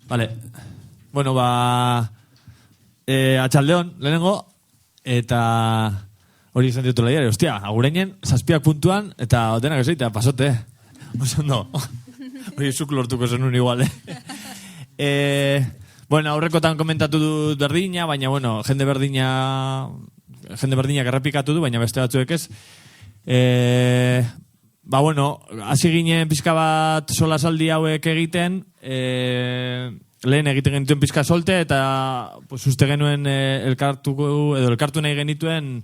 Vale. Bueno, atxaldeon, lehenengo, eta hori izan dituela diari. Ostia, agureinen, 7 puntuan, eta denak ez egitea, pasote. Oso ondo. Hori zuk lortuko zenun igual, Bueno, aurrekotan komentatu dut berdina, baina, bueno, jende berdinak errepikatu du, baina beste batzuek ez. Bueno, hasi ginen pizka bat solasaldi hauek egiten, lehen egiten genituen pizka solte, eta uste genuen elkartu nahi genituen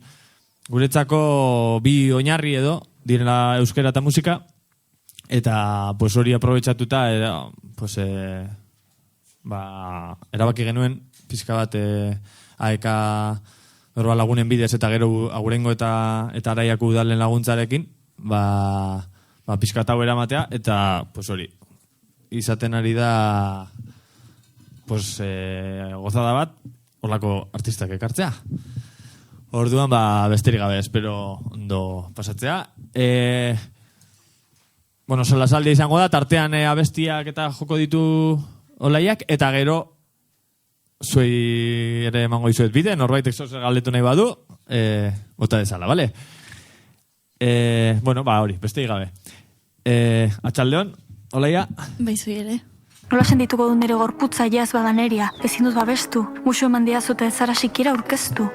guretzako bi oinarri edo, direla euskera eta musika, eta hori aprobetxatuta, erabaki genuen pizka bat aeka lagunen bidez eta gero agurengo eta araiako udalen laguntzarekin, pizka eta hau eramatea, eta hori, izaten ari da gozada bat, horlako artistak ekartzea. Orduan, besterik gabe, espero ondo pasatzea. Solasaldia izango da, tartean abestiak eta joko ditu olaiak, eta gero zuei ere emango izuet bide, norbaitek zoze galdetu nahi badu, bota dezala, bale? Hori, besterik gabe. Atxaldeon, olaia? Baizui ere. Nola sendituko du nire gorputza jaz badaneria, ezin dut babestu, musu eman diazute ez zara sikiera aurkeztu.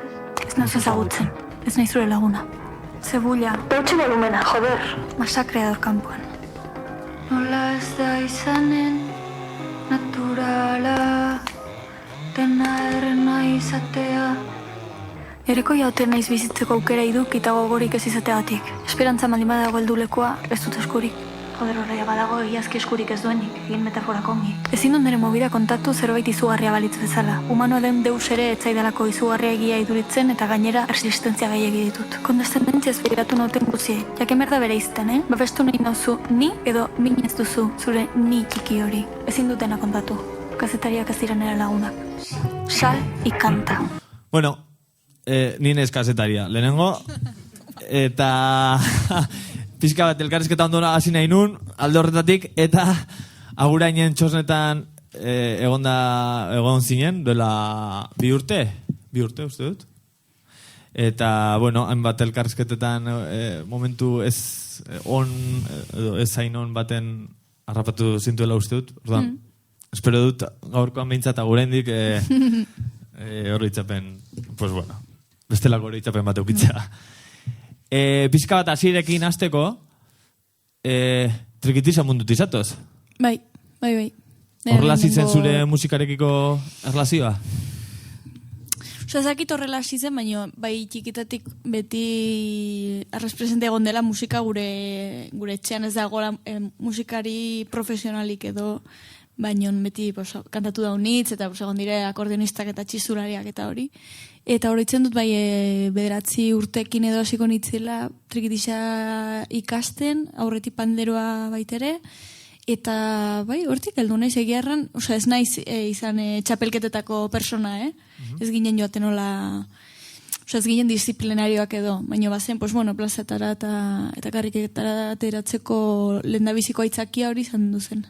Ez nazu ezagutzen, ez nahi zure laguna. Zebulla, bertxe volumena, joder. Masakrea dor kanpoan. Nola ez da izanen, naturala, dena errena izatea. Ereko jaute naiz bizitzeko aukera iduk eta gogorik ez izateagatik. Esperantza maldin badago heldulekoa, ez dut eskurik. Joder horreia badago egiazki eskurik ez duenik, egin metaforak ongi. Ezin dut nire mobida kontatu zerbait izugarria balitz bezala. Humanoa den deus ere etzaidalako izugarria egia iduritzen eta gainera resistentzia gehiagi ditut. Kondescendentziaz begiratu nauten guziei. Jaken berda bere izten, Babestu nahi nauzu ni edo min ez duzu zure ni txiki hori. Ezin dutena kontatu. Kazetariak ez dira nire lagunak. Sal ikanta. Bueno, nien ez kazetaria. Lehenengo, eta pizka bat elkarrizketa ondora hasi nahi nun, alde horretatik, eta agurainen txosnetan egon zinen, duela 2 urte? 2 urte, uste dut? Eta, hainbat elkarrizketetan momentu ez zain on baten harrapatu zintuela uste dut. Ordan, espero dut gaurkoan behintzat aguraindik horri itzapen, bestelako horri itzapen bat eukitzea. Pizka bat asirekin hasteko, trikitiza mundut izatoz? Bai. Horrela zitzen zure musikarekiko erlazioa? Ezakit horrela zitzen, baina bai txikitatik beti arrespresente egon dela musika gure etxean, ez dago musikari profesionalik edo, baina beti kantatu daunitz, eta egon dire akordionistak eta txizulariak eta hori. Eta horitzen dut bai 9 urtekin edo hasiko nitzela trikitixa ikasten, aurretik panderoa baitere, eta bai, hortik heldu naiz egiarran, ez naiz izan txapelketetako persona, Ez ginen joaten nola, ez ginen disiplinarioak edo, baina bazen, plazatara eta karriketara ateratzeko lehendabiziko aitzakia hori izan duzen.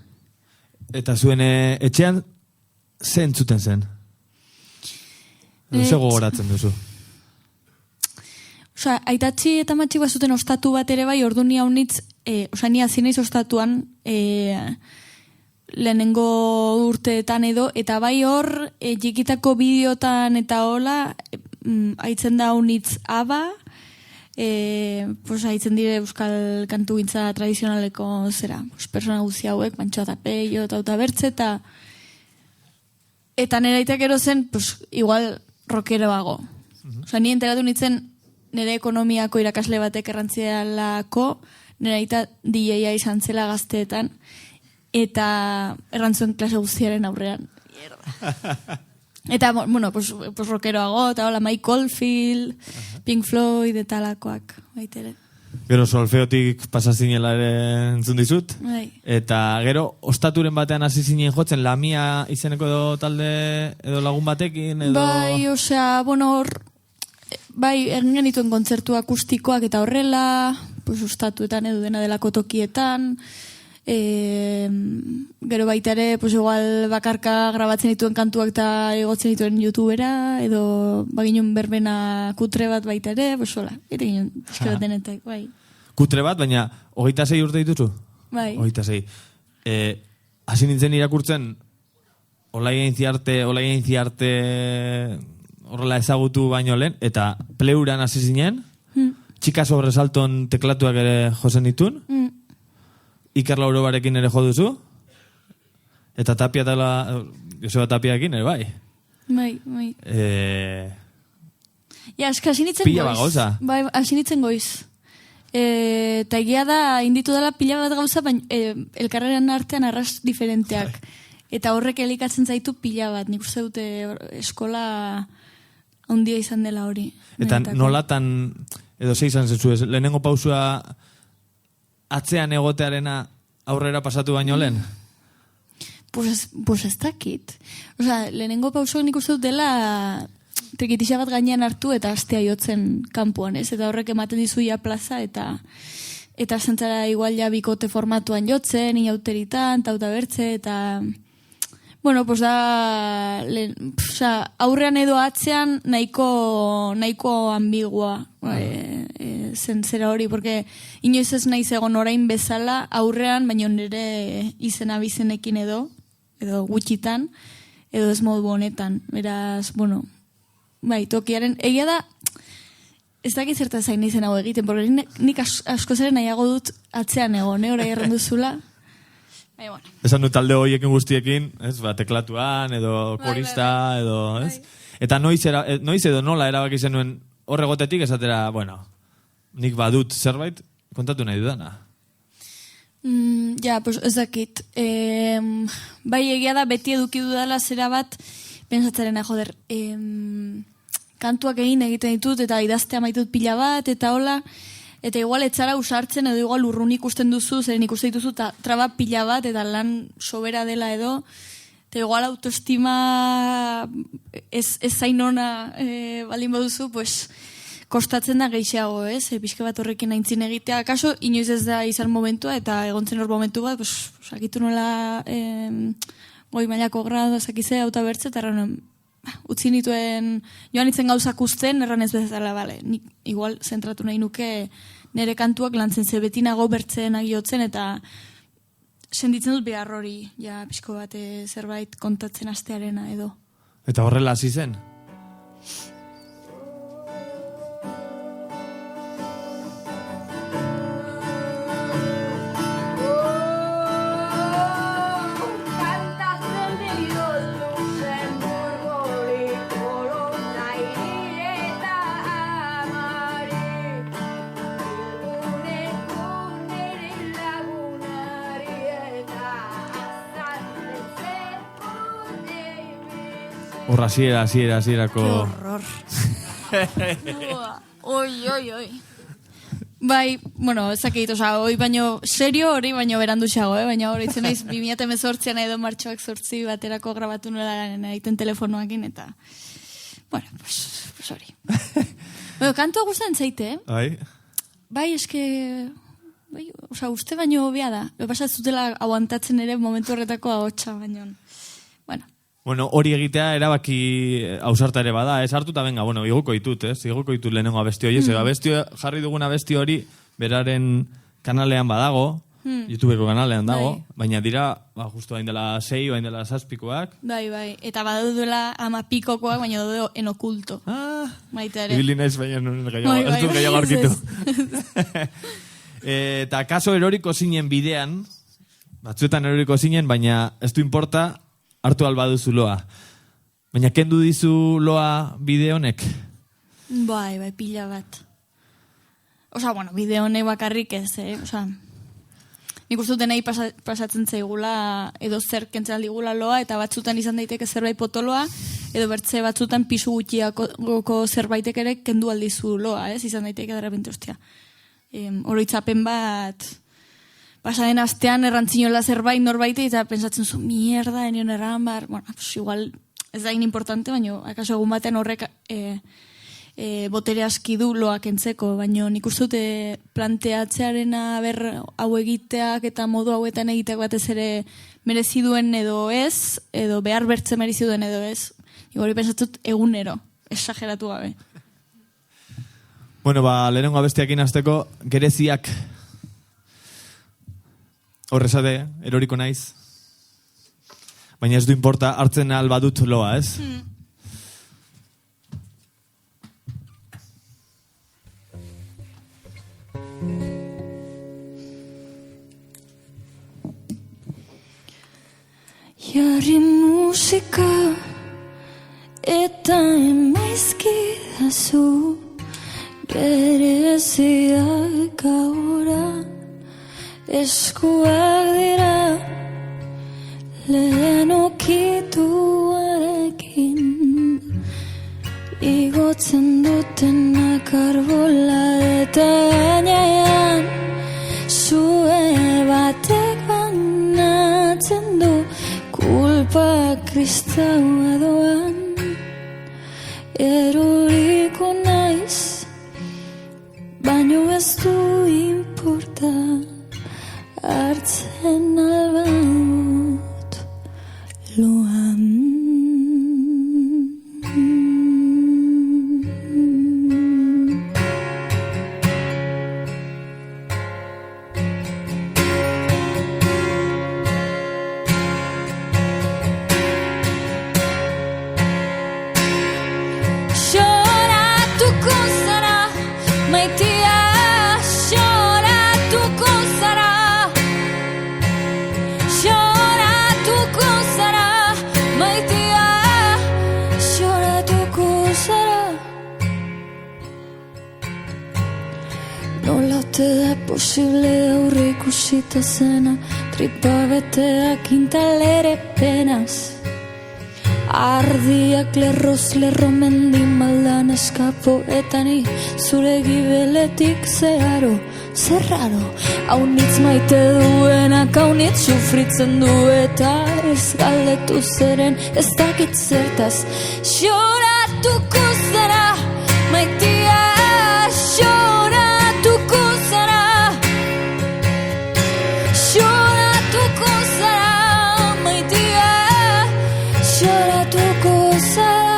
Eta zuen etxean zen zuten zen? Zer gogoratzen duzu? Aitatxi eta matxi bazuten ostatu bat ere bai, ordu ni haunitz, ni azinaiz ostatuan lehenengo urteetan edo, eta bai hor, jikitako bideotan eta hola, haitzen da haunitz aba, haitzen dire euskal kantu gintza tradizionaleko zera, persona guzi hauek, Mantxoa eta Peio, eta bertze, eta nire aitak ero zen, igual rockeroago. Ni enteratu nintzen nire ekonomiako irakasle batek errantzialako, nire aita DJ-a izan zela gazteetan, eta errantzuen klase guztiaren aurrean. Eta, rockeroago, eta hola, Mike Oldfield, Pink Floyd, eta lakoak, baitere. Gero solfeotik pasazinela ere entzun dizut. Bai. Eta gero, ostaturen batean hasi zinen jotzen, Lamia izeneko edo talde edo lagun batekin, edo... Bai, egin genituen kontzertu akustikoak eta horrela, ostatuetan edo dena delako tokietan, Gero baita ere, pues igual bakarka grabatzen dituen kantuak eta egotzen dituen YouTubera, edo baginun berbena kutre bat baita ere, pues hola, eta ginen, eske bat denetek, bai. Kutre bat, baina 26 urte dituzu? Bai. 26. Hasi nintzen irakurtzen, olaia intziarte, horrela ezagutu baino lehen, eta pleuran hasi zinen, txika sobresalton teklatuak ere jozen ditun, Iker Laurobarekin ere jo duzu, eta Tapia eta Joseba Tapiakin ere bai. Bai. Ja, eska hasi nitzen pila bat gauza. Bai, hasi nitzen goiz. Eta egia da, inditu dela pila bat gauza, baina elkarrean artean arras diferenteak. Eta horrek elikatzen zaitu pila bat. Nik uste dute eskola handia izan dela hori. Eta nolatan, edo ze izan zetzu, lehenengo pausua atzean egotearena aurrera pasatu baino lehen? Pues ez dakit. Osea, lehenengo pausua nik uste dut dela trikitisa bat gainean hartu eta astea jotzen kanpoan, ez? Eta horrek ematen dizuia plaza eta zentzara igual ja bikote formatuan jotzen, inauteritan, tauta bertze, eta bueno, pues da aurrean edo atzean nahiko ambigua zen zera hori, porque inoiz ez naiz egon orain bezala aurrean, baina nire izena bizenekin edo gutxitan, edo ez modu honetan. Beraz, bueno, bai, tokiaren, egia da, ez dakit zerta zain izen hau egiten, porque nik asko zeren nahiago dut atzean egon, orai erranduzula. Bai, bueno. Esan du talde horiekin guztiekin, ez, teklatuan, edo korista, edo, ez? Eta noiz edo nola erabaki zenuen horregotetik esatera, bueno, nik badut zerbait, kontatu nahi dudana. Ja, pues ez dakit. Bai, egia da, beti eduki dudala zera bat, pensatzarena, joder, kantuak egiten ditut, eta idaztea maitut pila bat, eta hola, eta igual etzara usartzen, edo igual urrun ikusten duzu, zeren ikusten dituzu traba pila bat, eta lan sobera dela edo, eta igual autoestima ez zain ona baldin baduzu, pues, kostatzen da gehiago, ez? Pixka bat horrekin aintzin egitea. Kaso, inoiz ez da izan momentua, eta egontzen hor momentu bat, pues, sakitu nola goi mailako grado, sakize, auta bertze, eta erran, utzi nituen, joan itzen gauzak usten, erran ez bezala, bale, nik igual zentratu nahi nuke nire kantuak lantzen ze beti nago bertzen agiotzen, eta senditzen dut behar hori, ja, pixko bat zerbait kontatzen astearena edo. Eta horrela hasi zen? Horra, hasierako... Qué horror. Oi. Bai, bueno, ezakit, oza, hoi baino, serio hori baino berandu xago, baina hori itzen naiz 2018an edo martxoak 8 baterako grabatu nuela egiten telefonoakin, eta, bueno, pues hori. Bueno, kantua guztan zaite, Bai, eske, bai, oza, uste baino hobea da. Pasa ez dutela aguantatzen ere momentu horretako ahotsa baino. Bueno, hori egitea erabaki ausarta ere bada, ez hartuta benga, bueno, igoko ditut lehenengo abesti hori, jarri dugun abesti hori beraren kanalean badago, YouTubeko kanalean dago, baina dira, justu hain dela 6, hain dela 7koak. Bai, eta baduela 10 baina daude en oculto. Maite ere. Ibilinez, baina ez du gehiago aurkitu. Eta kaso eroriko zinen bidean, batzuetan eroriko zinen, baina ez du importa, hartu albaduzu loa. Baina kendu dizu loa bide honek? Bai, pila bat. Osa, bueno, bide honek bakarrik ez, Osa, nik uste dut nahi pasatzen zaigula edo zer kentzen digula loa, eta batzutan izan daiteke zerbait potoloa, edo bertze batzutan pisu gutxiako zerbaitek ere kendu aldizu loa, izan daiteke derrepente, ostia. Oroitzapen bat... Pasaden astean errantzinola zerbait norbaite eta pensatzen zu, mierda, enion erran bar, bueno, pues igual ez da importante, baina akaso egun batean horrek botere aski du loak entzeko, baina nik uste dute planteatzearena ber hau egiteak eta modu hauetan egiteak batez ere merezi duen edo ez, edo behar bertze merezi duen edo ez. Hori pensatzut egunero, esageratu gabe. Bueno, lehenengo abestiakin hasteko gereziak horrezade, eroriko naiz. Baina ez du importa, hartzen albadut loa, ez? Jarri musika eta emaizkidazu gereziak ahora eskuak dira lehen okituarekin igotzen dutenak arbola eta gainean zue batek banatzen du kulpa kristaua doan eroriko naiz baino ez du importa hartzen albadut loan. Posible aurre ikusita zena tripa beteak intalere penaz ardiak lerroz lerro mendi maldan eskapo eta ni zure gibeletik zeharo zerraro haunitz maite duenak haunitz sufritzen du eta ez galdetu zeren ez dakit zertaz xoratuko zara maitia xoratuko zara xoratuko zara, maitia, xoratuko zara.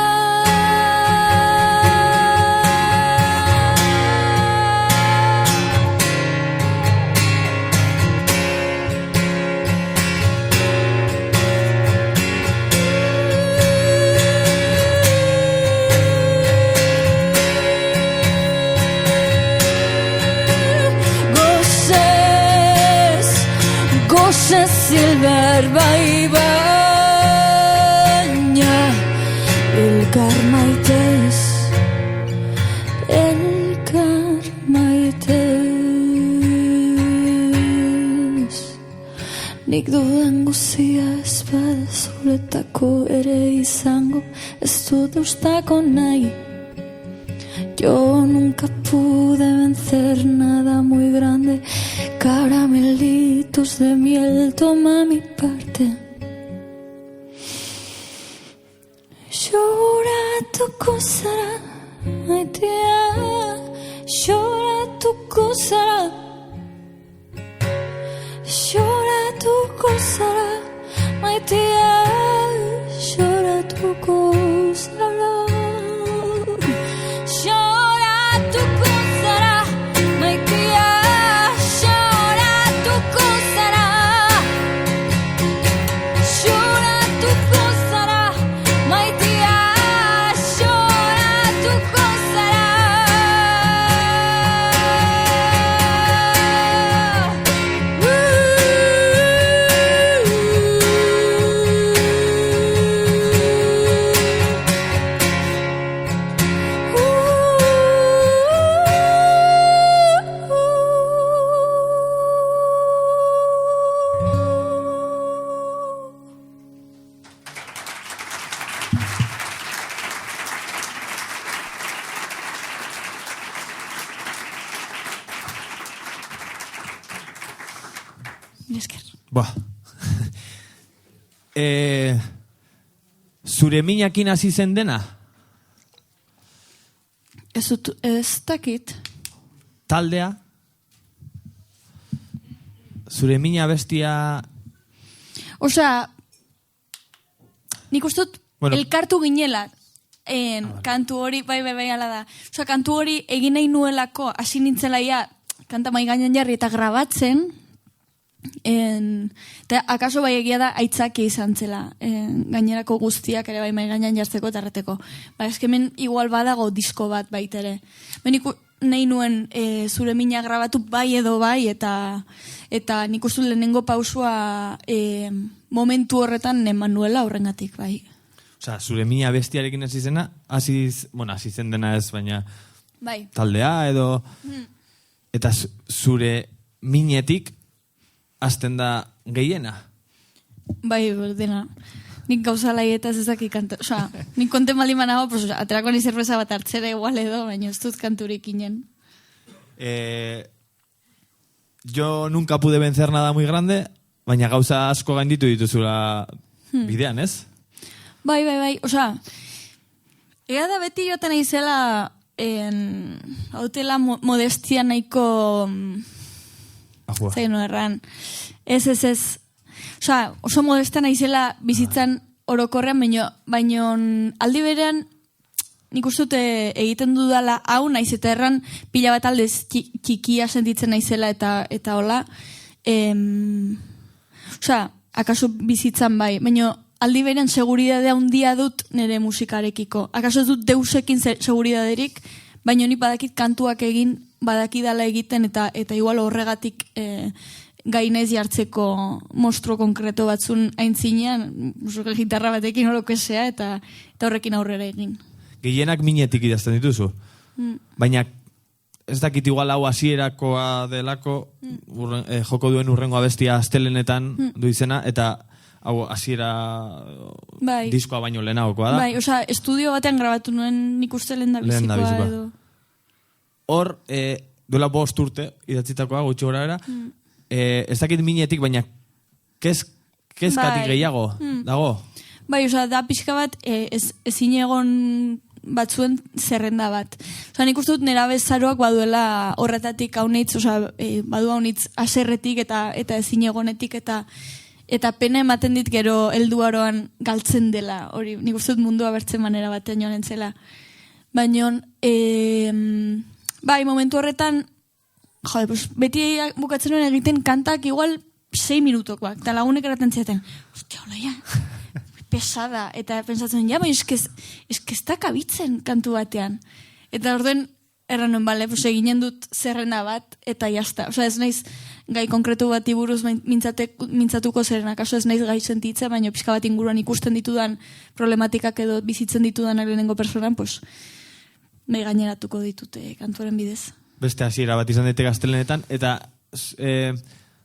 Silver bai baina elkar maitez nik duden guzia ez bada zuretako ere izango ez dut eustako nahi yo nunca pude vencer nada muy grande caramelitos de miel, toma mi parte. Lloratuko zara, maitea, lloratuko zara. Lloratuko zara, maitea, lloratuko zara. Lloratuko zara, maitea. Zure minakin hasi zen dena? Ez dakit. Taldea? Zure mina bestia... Osea, nik uste dut elkartu ginela. Kantu hori, bai, ala da. Osea, kantu hori egin nahi nuelako, hasi nintzelaia, kanta mai gainean jarri eta grabatzen, eta akaso bai egia da aitzaki izan zela, gainerako guztiak ere bai mai gainean jartzeko eta erreteko. Ba, eskemen igual badago disko bat baitere. Benik nahi nuen zure mina grabatu bai edo bai, eta nik uste lehenengo pausua momentu horretan eman nuela horrengatik, bai. Osea, zure mina bestiarekin hasi zena, hasi zen dena ez, baina bai. Taldea edo... Eta zure minetik hasten da gehiena? Bai, dena. Nik gauza laietaz ezaki kanta. Osea, nik konten bali manago, pues, aterako ni zerbeza bat hartzera igual edo, baina ez dut kanturik inen. Yo nunca pude vencer nada muy grande, baina gauza asko gainditu dituzula bidean, ez? Bai. Osea, ega da beti joaten aizela hautela modestia nahiko... Zaino erran. Ez. Osea, oso modesta naizela bizitzan orokorrean, baino aldi berean nik uste dute egiten dudala hau, naiz eta erran pila bat aldez txikia sentitzen naizela eta hola. Osea, akaso bizitzan bai, baino aldi berean seguridadea handia dut nire musikarekiko. Akaso ez dut deusekin seguridaderik, baino ni badakit kantuak egin, badakidala egiten eta igual horregatik gainez jartzeko mostro konkreto batzun aintzinean, gitarra batekin horokesea eta horrekin aurrera egin. Gehienak minetik idazten dituzu. Baina ez dakit igual hau hasierakoa delako, joko duen urrengo abestia astelenetan du izena, eta hau hasiera diskoa baino lehenagokoa da. Bai, osea, estudio batean grabatu nuen nik uste lehendabizikoa edo. Hor, duela 5 urte idatzitakoa, gutxi gora era, ez dakit minetik, baina kezkatik gehiago dago? Bai, osea, da pixka bat ezin egon batzuen zerrenda bat. Osea, nik uste dut nera bezaroak baduela horretatik haunitz, osea, badu haunitz aserretik eta ezin egonetik eta pena ematen dit gero helduaroan galtzen dela. Hori, nik uste dut mundua bertzen manera batean joan entzela. Baina, bai, momentu horretan, pues, beti bukatzen nuen egiten kantak igual 6 minutokoak, eta lagunek eraten ziaten, ostia, hola ya, pesada, eta pensatzen, ja, bai, ez da kabitzen kantu batean. Eta orduen, erranuen, bale, pues, eginen dut zerrenda bat, eta jazta. Osea, ez naiz gai konkretu bati buruz mintzatuko zeren, akaso ez naiz gai sentitza, baina pixka bat inguruan ikusten ditudan problematikak edo bizitzen ditudan lehenengo personan, pues, nahi gaineratuko ditute kantuaren bidez. Beste hasiera bat izan daiteke astelenetan, eta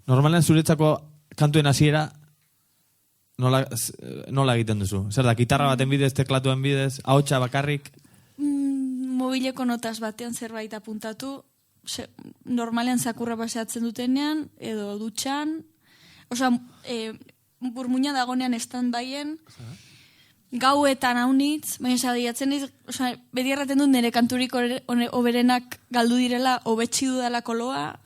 normalean zuretzako kantuen hasiera nola egiten duzu? Zer da, gitarra baten bidez, teklatuen bidez, ahotsa bakarrik? Mobileko notas batean zerbait apuntatu, normalean zakurra paseatzen dutenean, edo dutxan, osea, burmuina dagonean stand-byen, gauetan haunitz, baina sadiatzen iz, osea, beti erraten dut nire kanturik oberenak galdu direla, hobetsi dudala koloa,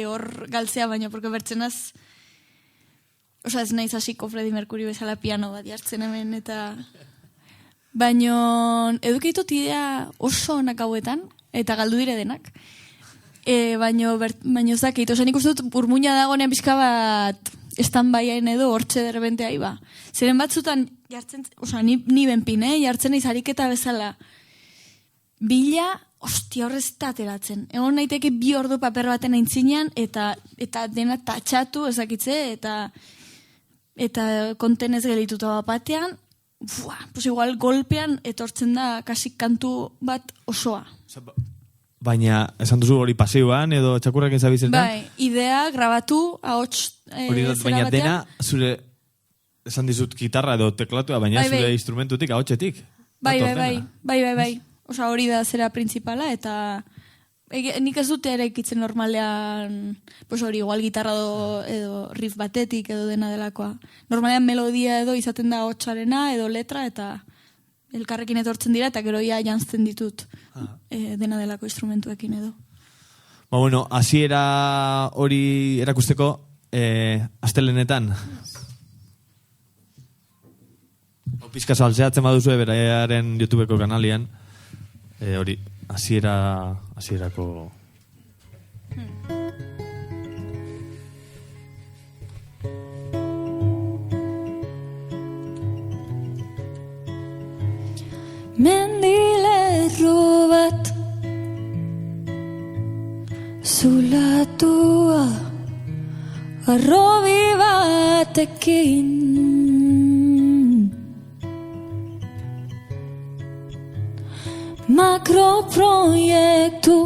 hor galtzea baina, porque bertzenaz, osea, ez naiz hasiko Freddie Mercury bezala piano bat jartzen hemen, eta... Baina, edukitut idea oso onak hauetan, eta galdu dire denak. Baina ez dakit, osea, nik uste dut burmuina dagoenean pixka bat stand-byen edo hortxe derbente aiba. Zeren batzutan, jartzen, osea, ni benpin, jartzen eiz ariketa bezala. Bila, ostia horrez eta ateratzen. Egon naiteke 2 ordu paper baten aintzinean, eta dena tatxatu ezakitze, eta kontenez gelituta batean, pues igual golpean etortzen da kasik kantu bat osoa. Baina, esan duzu hori paseoan edo txakurrak ezabizetan? Bai, idea, grabatu, ahots hori dut, baina dena zure, esan dizut gitarra edo teklatua, baina zure instrumentutik, ahotsetik. Bai. Osa hori da zera principala, eta nik ez dute ere ikitzen normalean, pues hori, igual gitarra edo riff batetik edo dena delakoa. Normalean melodia edo izaten da ahotsarena edo letra, eta elkarrekin etortzen dira, eta gero ia jantzten ditut dena delako instrumentuekin edo. Ba, bueno, hasiera hori erakusteko, astelenetan. Pizka saltzeatzen baduzue beraiaren YouTubeko kanalian, hori, hasierako... Mendilerro bat zulatua arrobi batekin makroproiektu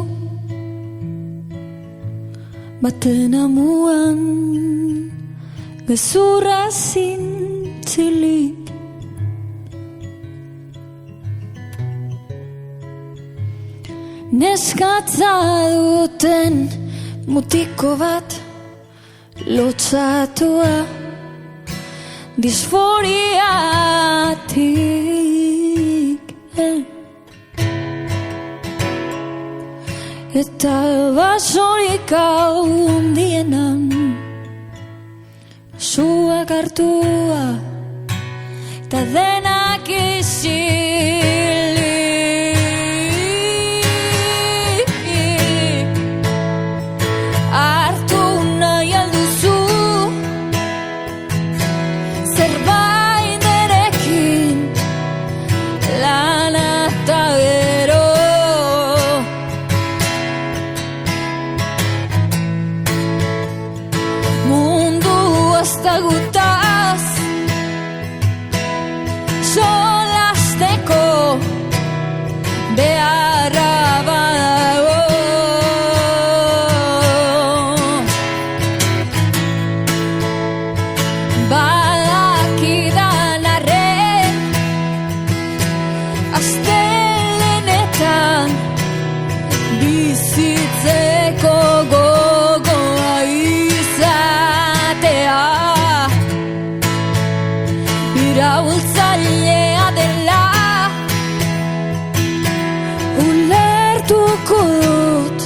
baten amuan gezurra zintzilik neskatza duten mutiko bat lotzatua disforiatik eta basorik handienan suak hartua eta denak isilik hartu nahi alduzu zerbait erekin lana eta gero mundu hasta gutaz solasteko beharra badago badakidan arren astelenetan bizitzeko gogoa izatea iraultzailea dela ulertuko dut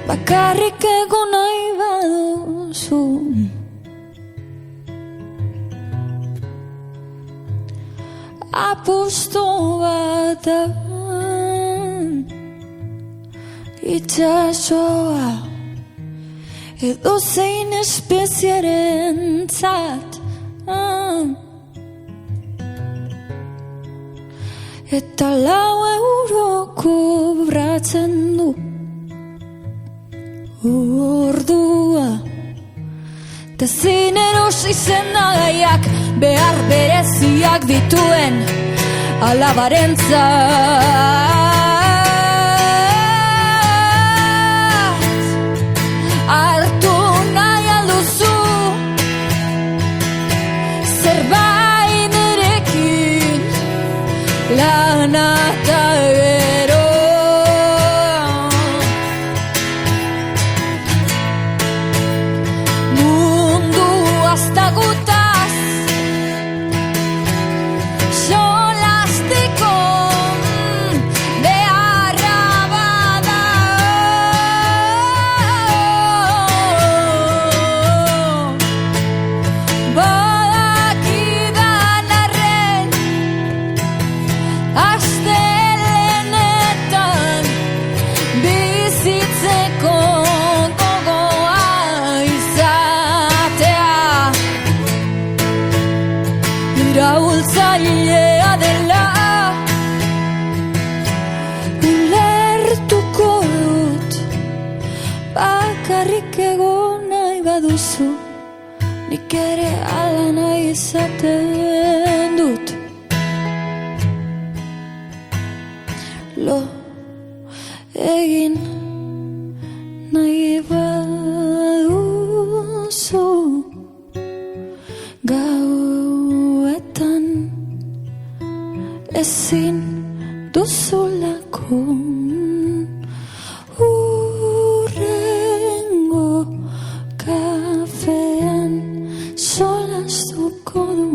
bakarrik egon nahi baduzu apustu bat da itxasoa edo zein espeziaren zat eta 4 euro kobratzen du ordua eta zein erosi zendagaiak behar bereziak dituen alabarentzat hartu nahi alduzu zerbait erekin lana eta gero mundu hasta gutaz solastiko beharra badago badakidan arren astelenetan bizitzeko gogoa izatea iraultzailea dela ulertuko dut bakarrik egon nahi baduzu nik ere ala nahi izaten dut lo egin nahi baduzu gauetan ezin duzulako hurrengo kafean solastuko du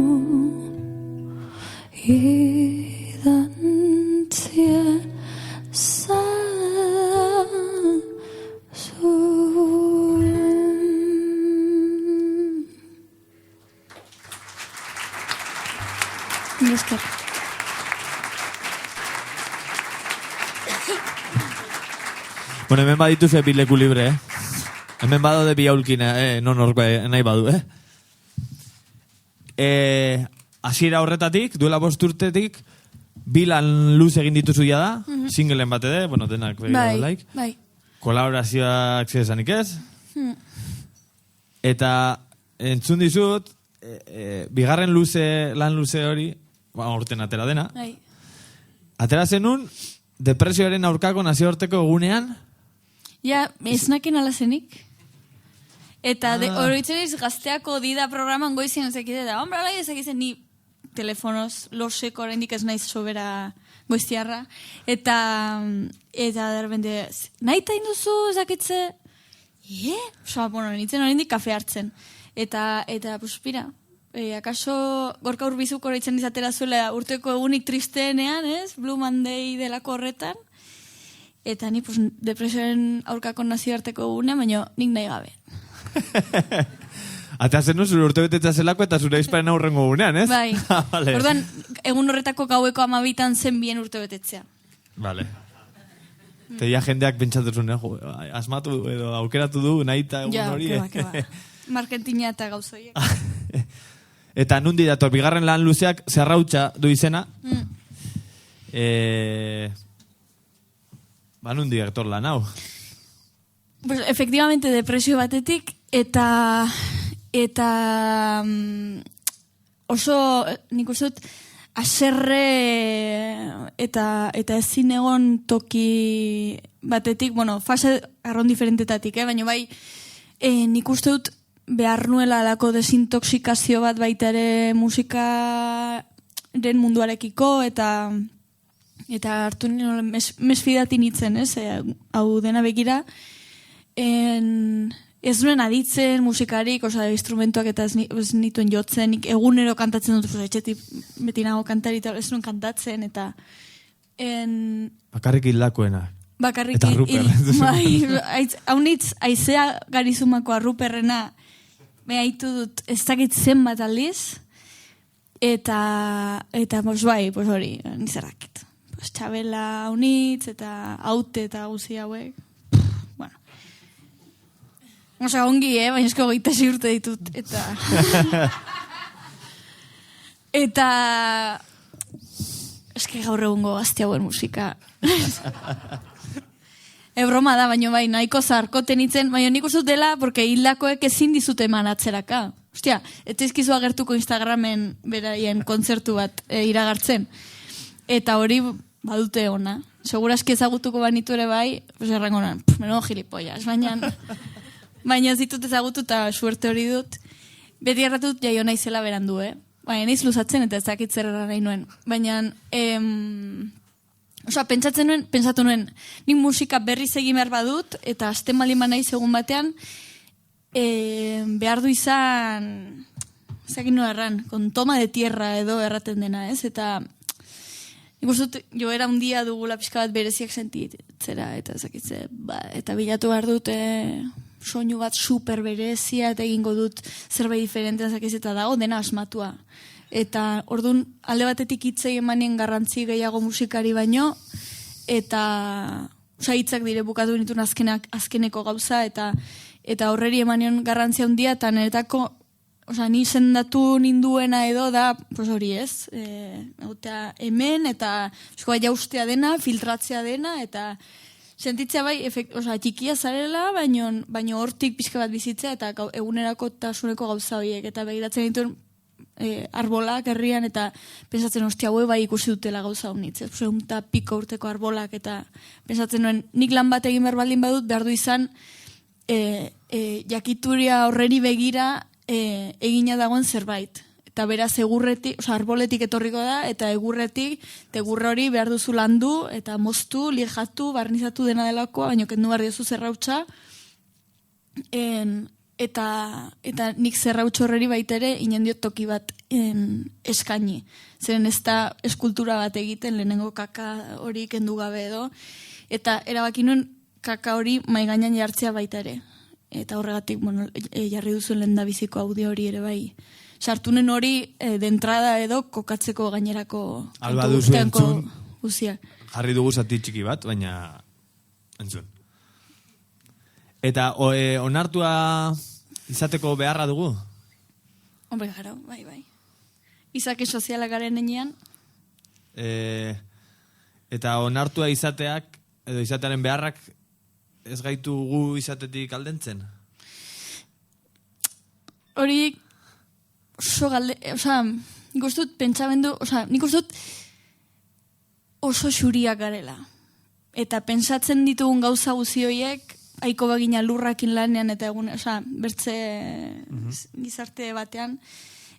Mila esker. Bueno, hemen badituzue bi leku libre, Hemen badaude bi aulkina, non horko nahi badu, hasiera horretatik, duela 5 urtetik, bi lan luz egin dituzu da, singleen bat ede, bueno, denak like. Bai. Kolaborazioak zirezanik ez. Eta entzun dizut, bigarren lan luze hori, urten atera dena. Bai. Atera zenun, depresioaren aurkako nazioarteko egunean. Ja, ez nakin alazenik. Eta horitzen iz gazteako dida programan goizien ezekide da. Hombre, ala ezakizen ni telefonoz loseko oraindik ez naiz sobera goiztiarra. Eta derbende, nahi ta induzu ezakitze? Osa, bueno, nintzen oraindik kafe hartzen. Eta pues, pira, akaso gorka urbizuk horitzen izatera zuela urteko egunik tristeenean, ez? Blue Monday delako horretan. Eta ni, pues, depresioaren aurkako nazioarteko egunean, baina nik nahi gabe. Eta zen zure urte betetza zelako eta zure izparen aurrengo egunean, ez? Bai. Vale. Orduan, egun horretako gaueko 12 zen bien urte betetzea. Vale. Eta ja jendeak pentsatzen asmatu edo aukeratu du nahi eta egun hori. Ja, keba. Marketina eta gauzoiek. Eta nundi dator, bigarren lan luzeak zerrautxa du izena. Nundi dator lan hau. Pues, efectivamente, depresio batetik, eta oso, nik uste dut, aserre eta ezin egon toki batetik, bueno, fase arron diferentetatik, baina bai, nik uste dut behar nuela alako desintoxikazio bat baita ere musikaren munduarekiko, eta hartu nien mesfidatin itzen, hau dena begira, ez nuen aditzen musikarik, instrumentuak eta ez nituen jotzen, egunero kantatzen dut, etxetik beti nago kantari, ez nuen kantatzen, eta... Bakarrik hildakoena. Bakarrik eta Ruper. Haunitz, aizea garizumako Ruperrena, behaitu dut ez dakit zenbat aldiz, eta bai, hori, nizerrakit. Txabela haunitz, eta haute eta guzi hauek. Bueno. Osa, ongi, baina esko 26 urte ditut, eta eske gaur egungo gazte hauen musika. Broma da, baina bai, nahiko zarkoten itzen, baina nik uste dela, porque hildakoek ezin dizute eman atzeraka. Ostia, ez ezkizu agertuko Instagramen beraien kontzertu bat iragartzen. Eta hori badute ona. Segurazki ezagutuko banitu ere bai, pues errango nan, menudo gilipollas, baina ez ditut ezagutu eta suerte hori dut. Beti erratut jaio naizela berandu, Baina naiz luzatzen eta ez dakit zer nahi nuen. Baina, pentsatu nuen, nik musika berriz egin behar badut, eta azten malima nahi segun batean, behar du izan, zakin nuen erran, con toma de tierra edo erraten dena, ez? Eta, nik uste joera un dia dugula pixka bat bereziak sentitzera, eta zakitze, eta bilatu behar dut soinu bat super berezia, eta egingo dut zerbait diferentea zakiz, eta dago dena asmatua. Eta orduan alde batetik hitzei emanien garrantzi gehiago musikari baino, eta hitzak dire bukatu nituen azkeneko gauza, eta horreri emanion garrantzia handia, eta niretako, ni sendatu ninduena edo da, hori ez, hemen, eta jaustea dena, filtratzea dena, eta sentitzea bai, txikia zarela, baino hortik pixka bat bizitzea, eta egunerako tasuneko gauza horiek, eta begiratzen dituen arbolak herrian, eta pensatzen hau bai ikusi dutela gauza honitz, eta piko urteko arbolak, eta pensatzen nuen, nik lan bat egin behar baldin badut, behar du izan jakituria horreri begira egina dagoen zerbait. Eta beraz egurretik, arboletik etorriko da, eta egurretik, egurre hori behar duzu landu, eta moztu, lijatu, barnizatu dena delakoa, baina kendu behar diozu zerrautza, eta nik zerrautxo horreri baitere inendiot toki bat eskaini. Zeren ez da eskultura bat egiten, lehenengo kaka hori kendu gabe edo, eta erabaki nuen kaka hori maigainan jartzea baita ere. Eta horregatik, jarri duzuen lehen da biziko audio hori ere bai sartunen hori de entrada edo kokatzeko gainerako Alba duzu entzun. Guztiak. Jarri dugu zati txiki bat, baina entzun. Eta onartua izateko beharra dugu? Hombre, gara, bai. Izaki sozialak garen enean. Eta onartua izateak, edo izatearen beharrak, ez gaitu gu izatetik aldentzen? Hori, oso galde, nik uste dut pentsamendu, nik uste dut oso xuriak garela. Eta pentsatzen ditugun gauza guzioiek, aiko bagina lurrakin lanean eta egun, bertze gizarte batean,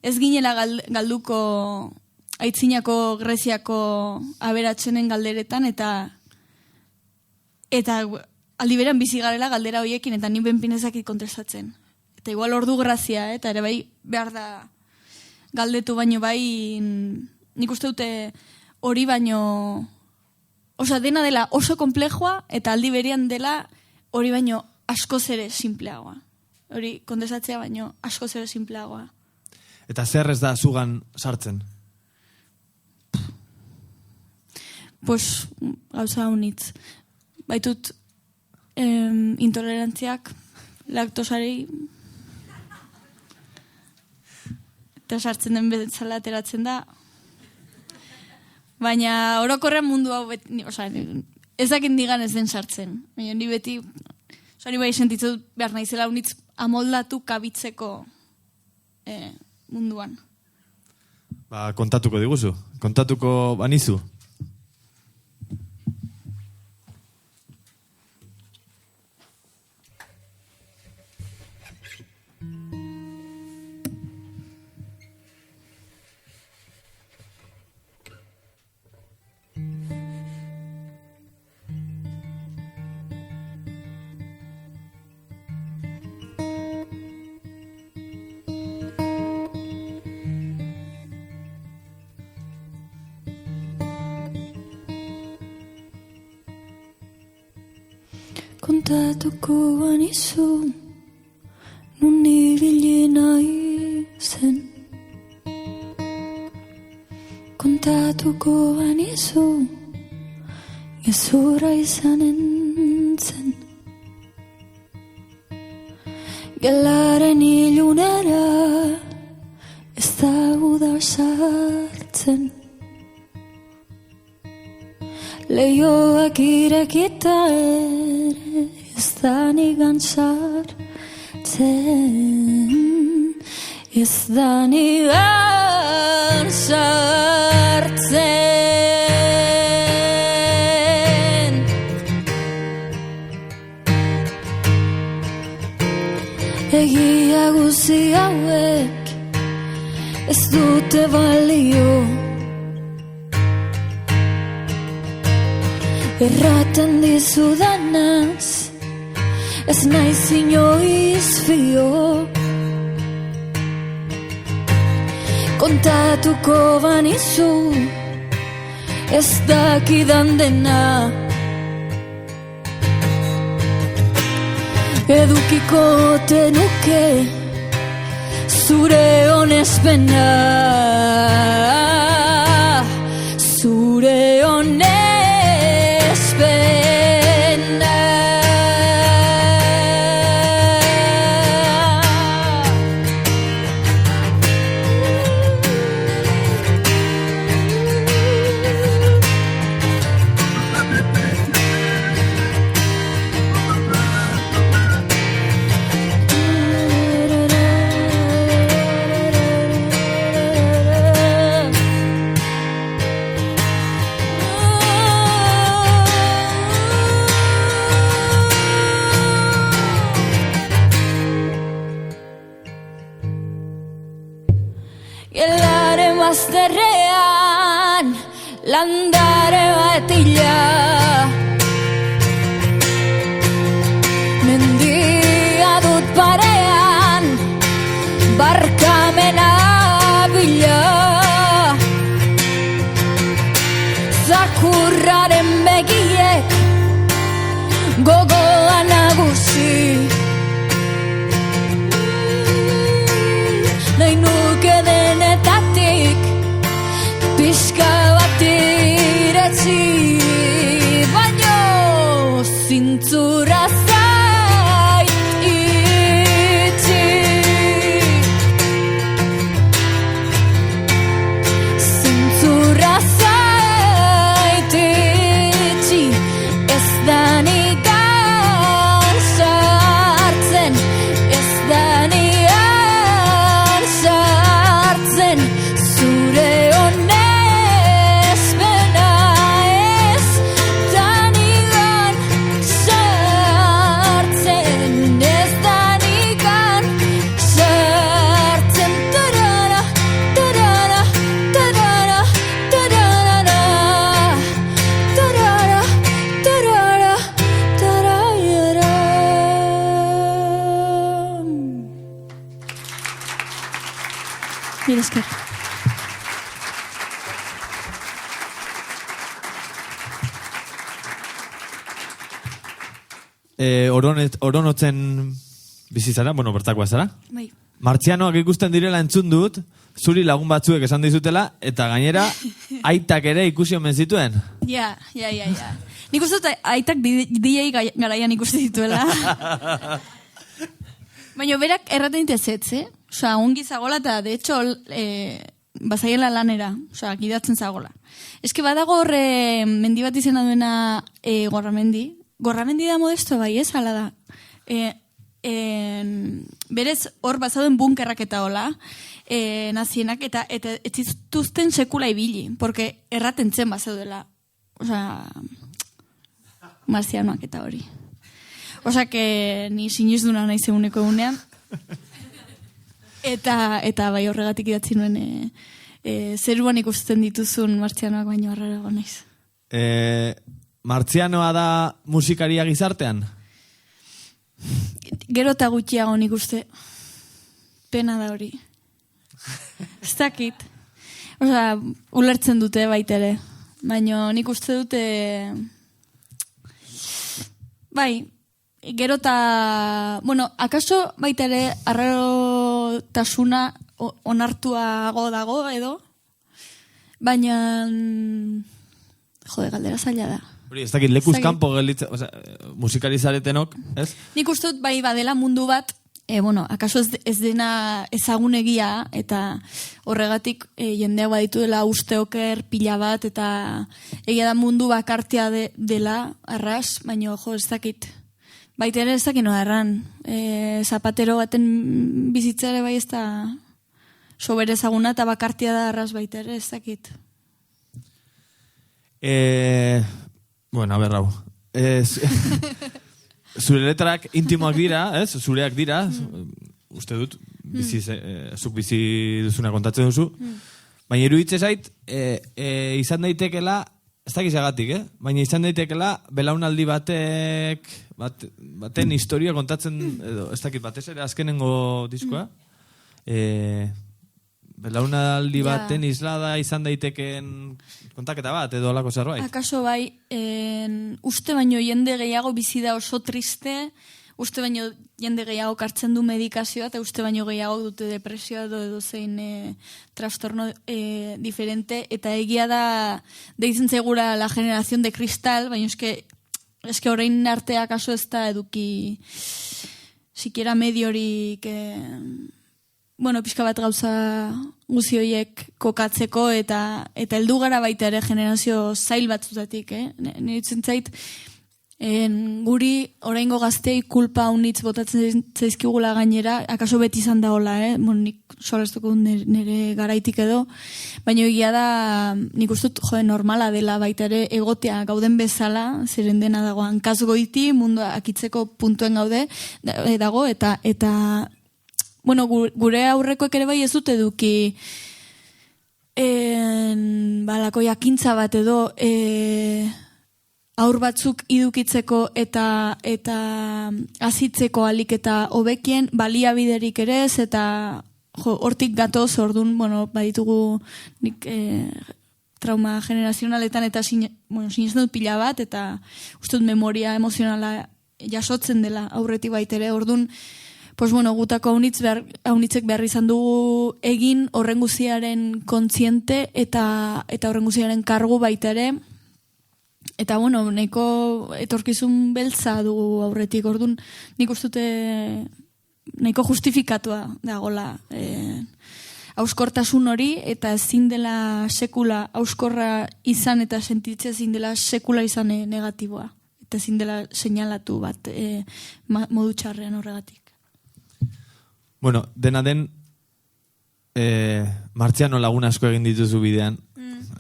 ez ginela galduko aitzinako Greziako aberatzenen galderetan, eta aldi beran bizi garela galdera horiekin, eta ni benpinezakit kontrastatzen. Eta igual ordu grazia, eta ere bai behar da galdetu baino bai, nik uste dute hori baino, dena dela oso komplejua, eta aldi berean dela hori baino askoz ere simpleagoa. Hori kondensatzea baino askoz ere simpleagoa. Eta zer ez da zugan sartzen? Pues, gauza honitz. Baitut intolerantziak laktosari eta sartzen den bezala ateratzen da. Baina orokorrean mundu hau ez dakit digan ez den sartzen. Baina ni beti ni bai sentitzen behar naizela unitz amoldatu kabitzeko munduan. Kontatuko diguzu? Kontatuko banizu? Kontatuko banizu nun ibili nahi zen. Kontatuko banizu gezurra izanen zen. Gelaren ilunera ez da udar sartzen. Leioak irekita ere ez da nigan sartzen. Ez da nigan sartzen. Egia guzti hauek ez dute balio. Erraten dizudanaz ez naiz inoiz fio. Kontatuko banizu ez dakidan dena. Edukiko tenuke zure honezpena. Zure honezpena. Gelaren bazterrean landare batila. Mendia dut parean barkamena bila. Zakurraren begiek gogoa nagusi. Nahi nuke baino zintzura zait itxi. Zintzura zait itxi, ez da nigan sartzen, ez da nigan sartzen, zure honespena ez da nigan sartzen, ez da nigan sartzen. Tarara, tarara, tarara, tarara, tarara, tarara, tarara. Mila esker. Oronotzen bizi zara, bueno, bertakoa zara. Bai. Martzianoak ikusten direla entzun dut, zuri lagun batzuek esan dizutela, eta gainera, aitak ere ikusi omen zituen. Ja. Nik uste dut aitak DJ garaian ikusi dituela. Baina berak erraten ditezetz, Osa, ongi zagola eta, de hecho, bazaiela lanera, osa, gidatzen zagola. Eske badago horre mendi bat izena duena Gorramendi. Gorramendi da Modesto, bai, ez, ala da. Berez, hor bazauden bunkerrak eta hola, nazienak, eta ez zituzten sekula ibili, porque erraten zen bazaudela. Osa, marzianoak eta hori. Osa, que ni sinistuna nahi zeuneko egunean. Eta bai horregatik idatzi nuen zeruan ikusten dituzun martzianoak baino harrarago naiz. Martzianoa da musikaria gizartean? Gero eta gutxiago nik uste. Pena da hori. Ez dakit. Osa, ulertzen dute baitere. Baina nik uste dute... Bai, gero eta... Bueno, akaso baitere arrarotasuna onartuago dago edo? Baina... Jode, galdera zaila da. Hori, ez dakit, lekuz kanpo gelitza, musikari zaretenok, ez? Nik uste dut bai badela mundu bat, akaso ez dena ezagunegia, eta horregatik jendea baditu dela uste oker pila bat, eta egia da mundu bakartia dela, arras, baina jo, ez dakit. Baita ere ez dakit noa erran. Zapatero baten bizitzare bai ez da sober ezaguna, eta bakartia da arras baita ere, ez dakit. Bueno, a ver, Rau. Zure letrak intimoak dira, ez? Zureak dira, uste dut, zuk bizi duzuna kontatzen duzu. Baina iruditze zait, izan daitekela, ez dakizagatik, baina izan daitekela, belaunaldi baten historia kontatzen, edo, ez dakit, batez ere azkenengo diskoa. Belaunaldi baten islada izan daiteken kontaketa bat, edo olako zerbait? Akaso bai, uste baino jende gehiago bizi da oso triste, uste baino jende gehiago kartzen du medikazioa, eta uste baino gehiago dute depresioa edo zein trastorno diferente, eta egia da deitzen zegura la generación de cristal, baina eske orain artea akaso ez da eduki sikiera mediorik... pixka bat gauza guzi horiek kokatzeko eta heldu gara baita ere generazio zail batzutatik, Niretzen zait, guri oraingo gaztei kulpa unitz botatzen zaizkigula gainera, akaso beti izan da hola, nik solastuko nire garaitik edo, baina egia da, nik ustut, normala dela baita ere egotea gauden bezala, zeren dena dago hankaz goiti, mundua akitzeko puntuen gaude, dago, eta gure aurrekoek ere bai ez dute eduki balako jakintza bat edo aur batzuk idukitzeko eta azitzeko alik eta hobekien baliabiderik ere ez, eta hortik gatoz, ordun, baditugu nik trauma generazionaletan eta sinesten dut pila bat, eta ustut memoria emozionala jasotzen dela aurretik baitere, ordun, gutako haunitzek behar izan dugu egin horren guziaren kontziente eta horren guziaren kargu baita ere, Eta, bueno, nahiko etorkizun beltza dugu aurretik, orduan nik ustute nahiko justifikatua dagola hauskortasun hori, eta ezin dela sekula hauskorra izan eta sentitzea ezin dela sekula izan negatiboa. Eta ezin dela seinalatu bat modu txarrean horregatik. Bueno, dena den, Martziano lagun asko egin dituzu bidean,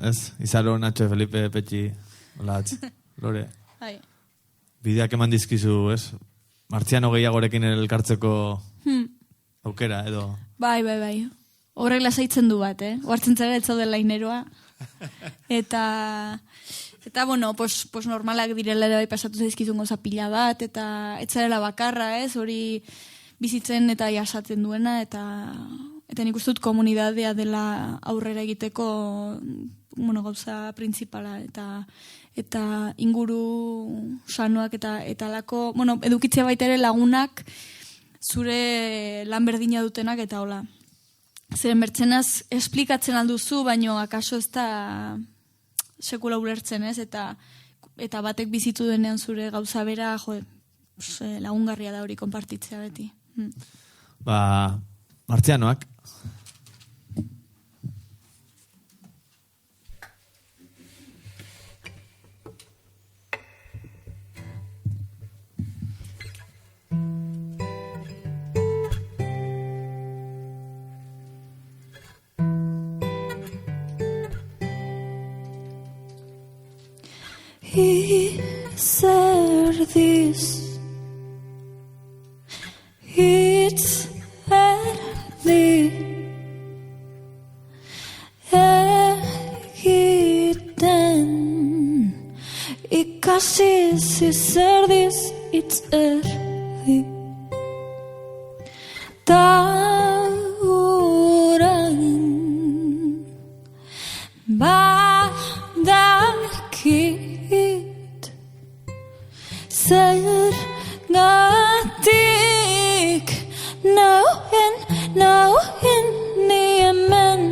ez? Izaro, Nacho, Felipe, Petxi, Olatz, Lore. Bideak eman dizkizu, ez? Martziano gehiagorekin elkartzeko aukera, edo... Bai. Horrek lasaitzen du bat, Oartzen zara ez zaudela ineroa. Eta bueno, pues normalak direla bai pasatu zaizkizun goza pila bat, eta ez zarela bakarra, hori bizitzen eta jasatzen duena, eta nik uste dut komunidadea dela aurrera egiteko gauza principala, eta inguru sanoak eta lako, edukitzea baita ere lagunak zure lan berdina dutenak eta hola. Zeren bertzenaz esplikatzen alduzu, baino akaso ez da sekula ulertzen, ez? Eta batek bizitu denean zure gauza bera, lagungarria da hori konpartitzea beti. Martzianoak. Izerdiz hitz erdi egiten ikasiz izerdiz hitz erdi ta orain badaki zer gatik nauen ni hemen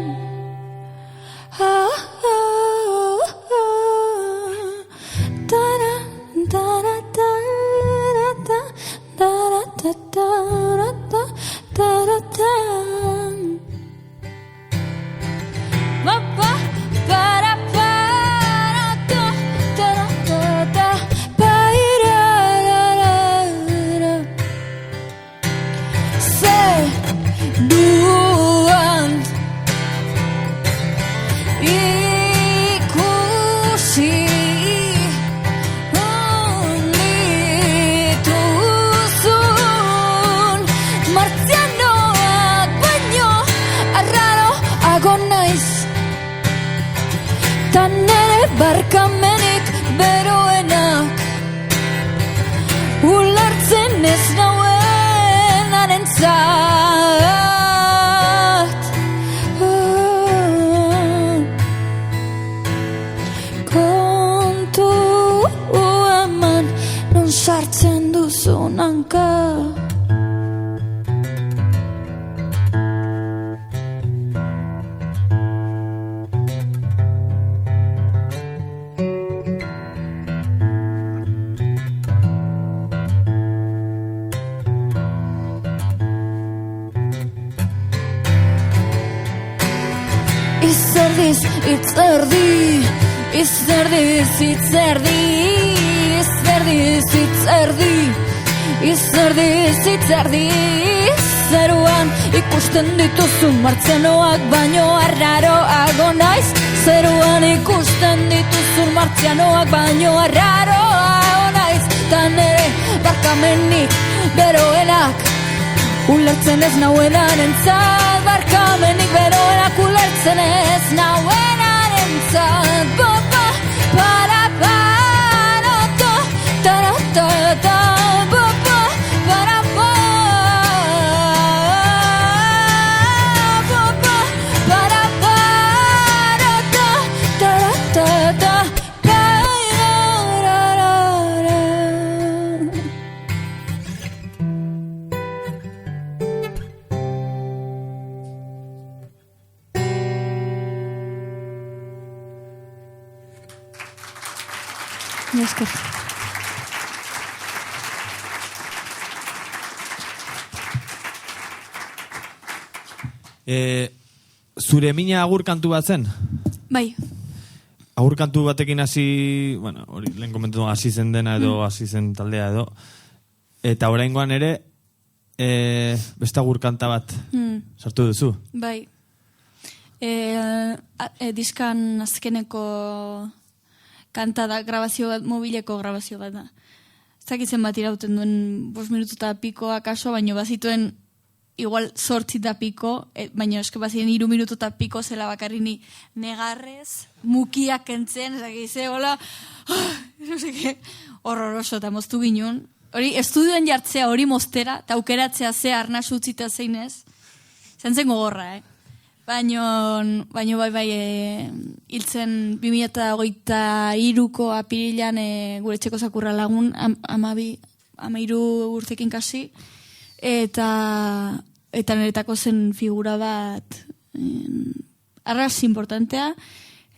barkamenik beroenak ulertzen ez nauen arentzat kontu eman non sartzen duzun hanka. Itzerdi zeruan ikusten dituzu martzianoak baino arraroago naiz. Zeruan ikusten dituzu martzianoak baino arraroago naiz. Ta nere barkamenik beroenak ulertzen ez nauenarentzat. Barkamenik beroenak ulertzen ez nauenarentzat. Para to ta Mila esker. Zure mina agur kantu bat zen? Bai, Agur kantu batekin hasi, bueno, hori lehen komentatu hasi zen dena edo hasi zen taldea edo. Eta oraingoan ere, beste agur kanta bat sartu duzu. bai. Diskan azkeneko kanta da, grabazio bat, mobileko grabazio bat da. Ez dakitzen bat irauten duen 5 minutu eta piko akaso, baina bazituen igual 8 eta piko, baina eske bazien 3 minutu eta piko zela bakarri ni negarrez, mukiak kentzen, ez dakize, hola, no sé horroroso, eta moztu ginen. Hori, estudioan jartzea hori moztera, eta aukeratzea ze arnaz utzita zeinez, zentzen gogorra, Baina bai, hiltzen 2023ko apirilan gure etxeko zakurra lagun, 13 urtekin kasi, eta niretako zen figura bat arras importantea,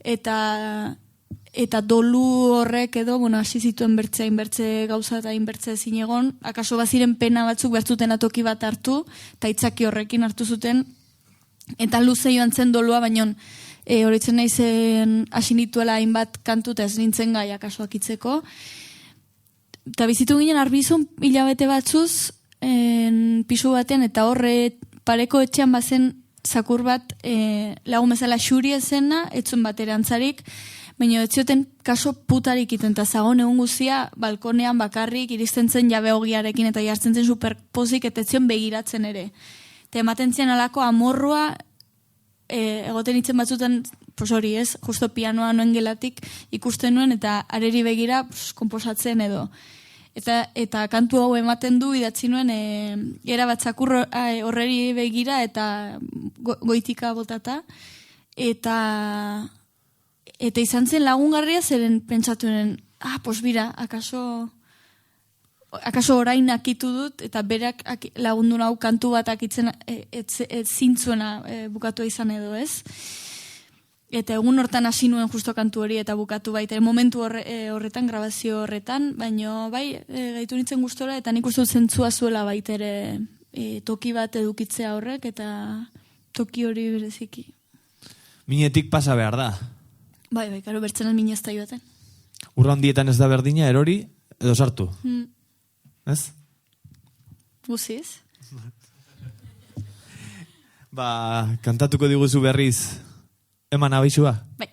eta dolu horrek edo, hasi zituen inbertze gauza eta inbertze ezin egon, akaso baziren pena batzuk bertzuten atoki bat hartu, eta itzaki horrekin hartu zuten, eta luze joan zen dolua, baina horitzen nahi zen hasi nituela hainbat kantu eta ez nintzen gai akasoak itzeko. Eta bizitu ginen arbizun hilabete batzuz, pisu batean, eta horre pareko etxean bazen zakur bat lagun bezala xuri ezena, etzun bat ere antzarik, baina ez zioten kaso putarik iten, eta zagon egun guzia balkonean bakarrik iristen zen jabe hogiarekin eta jartzen zen superpozik eta ez zion begiratzen ere. Eta ematen zian alako amorrua egoten itzen batzutan, pues hori ez, justo pianoa noen gelatik ikusten nuen eta areri begira komposatzen edo. Eta kantu hau ematen du idatzi nuen era bat zakur horreri begira eta goitika botata. Eta izan zen lagungarria zeren pentsatuenen, pues bira, akaso orain akitu dut, eta berak lagundu nau kantu bat akitzen zintzuena bukatu izan edo ez. Eta egun hortan hasi nuen justo kantu hori eta bukatu baita, momentu horretan, grabazio horretan, baina bai, gaitu nintzen gustora, eta nik uste dut zentzua zuela baitere toki bat edukitzea horrek, eta toki hori bereziki. Minetik pasa behar da. Bai, karo, bertzenan mine ez da joaten. Urra handietan ez da berdina, erori, edo sartu. Ez? Guziz. Kantatuko diguzu berriz, eman abizua? Bai.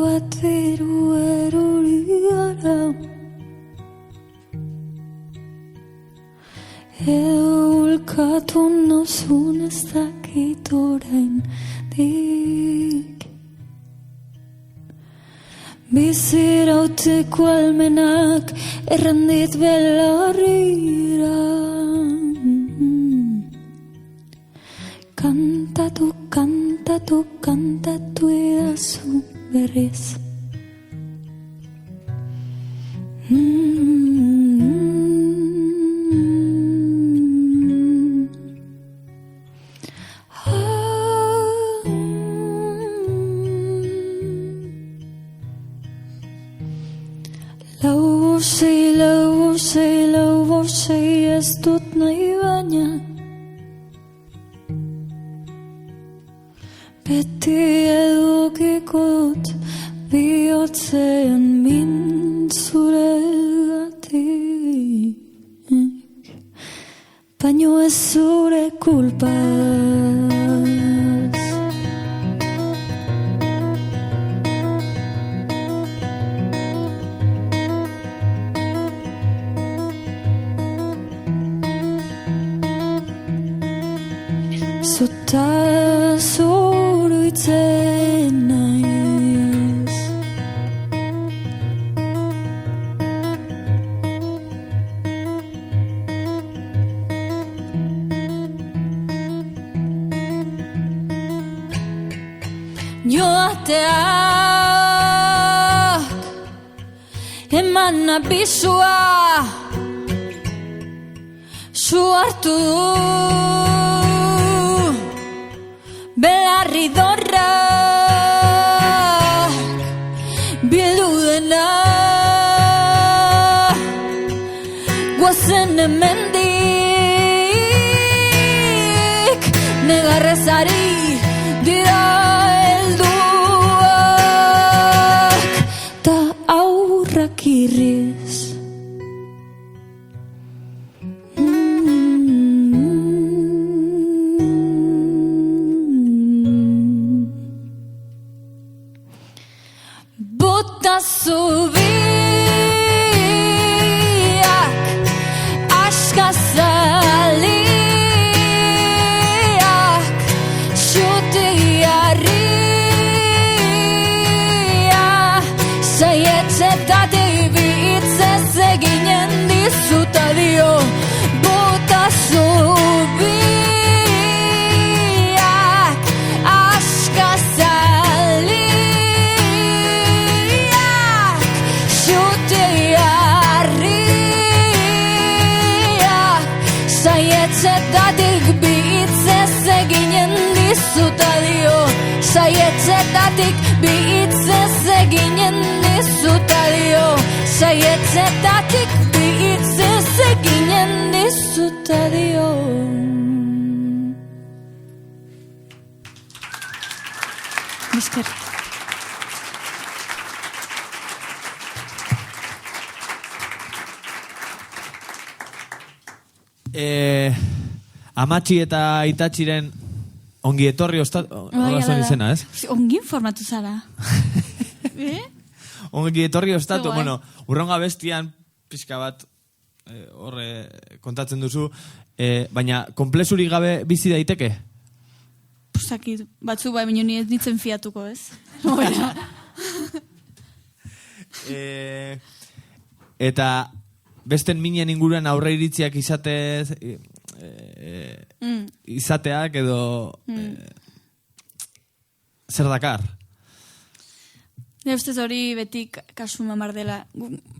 Atveru erori gara Eulkatu nauzun ez dakit orain dik Bizirauteko almenak errandit belarrira Kantatu, kantatu, kantatu edazu berriz Lau borsei ez dut nahi baina Beti edukiko dut bihotzean min zuregatik Baino ez zure kulpaz Zuta zuruitzen naiz joateak eman abisua su hartu du belarri dorrak bildu dena guazen hemendik negarrezari dira helduak ta aurrak irriz bota zubiak askazaliak xutiarria saietzetatik bihitzez eginen dizuta dio bota zubiak askazaliak xutiarriak saietzetatik bihitzez eginen dizuta dio saietzetatik bihitzez eginen dizuta dio saietzetatik bihitzez eginen dizuta dio. Esker. Amatxi eta Itatxiren ongi etorri hola zuen izena, ez? Ongi informatu zara. Ongi etorri ostatu, Bai. bueno, urronga bestian pixka bat horre kontatzen duzu, baina konplexurik gabe bizi daiteke? Pusakit, batzu bai, baina ni ez nintzen fiatuko, ez? Bueno. Eta besten minen inguruan aurre iritziak izatez... izateak edo zer dakar? Nire ustez hori beti kasu mamar dela.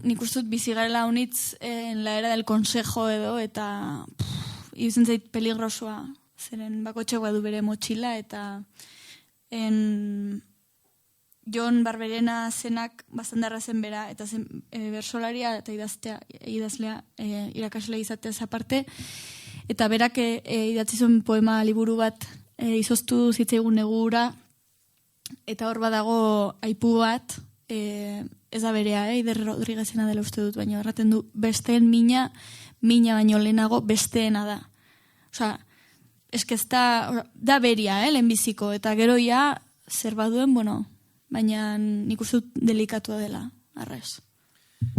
Nik ustut bizi garela honitz en la era del consejo edo eta iruditzen zait peligrosoa. Zeren bakotxegoa du bere motxila eta Jon Barberena zenak bastandarra zen bera eta zen bersolaria eta idazlea irakaslea izateaz aparte. Eta berak idatzi zuen poema liburu bat izoztu zitzaigun negura, eta hor badago aipu bat, ez da berea, Ider Rodriguezena dela uste dut, baina erraten du, besteen mina baino lehenago besteena da. Osa, eskezta, da beria, lehenbiziko, eta gero ja, zer baduen, bueno, baina nik uste dut delikatua dela, arrez.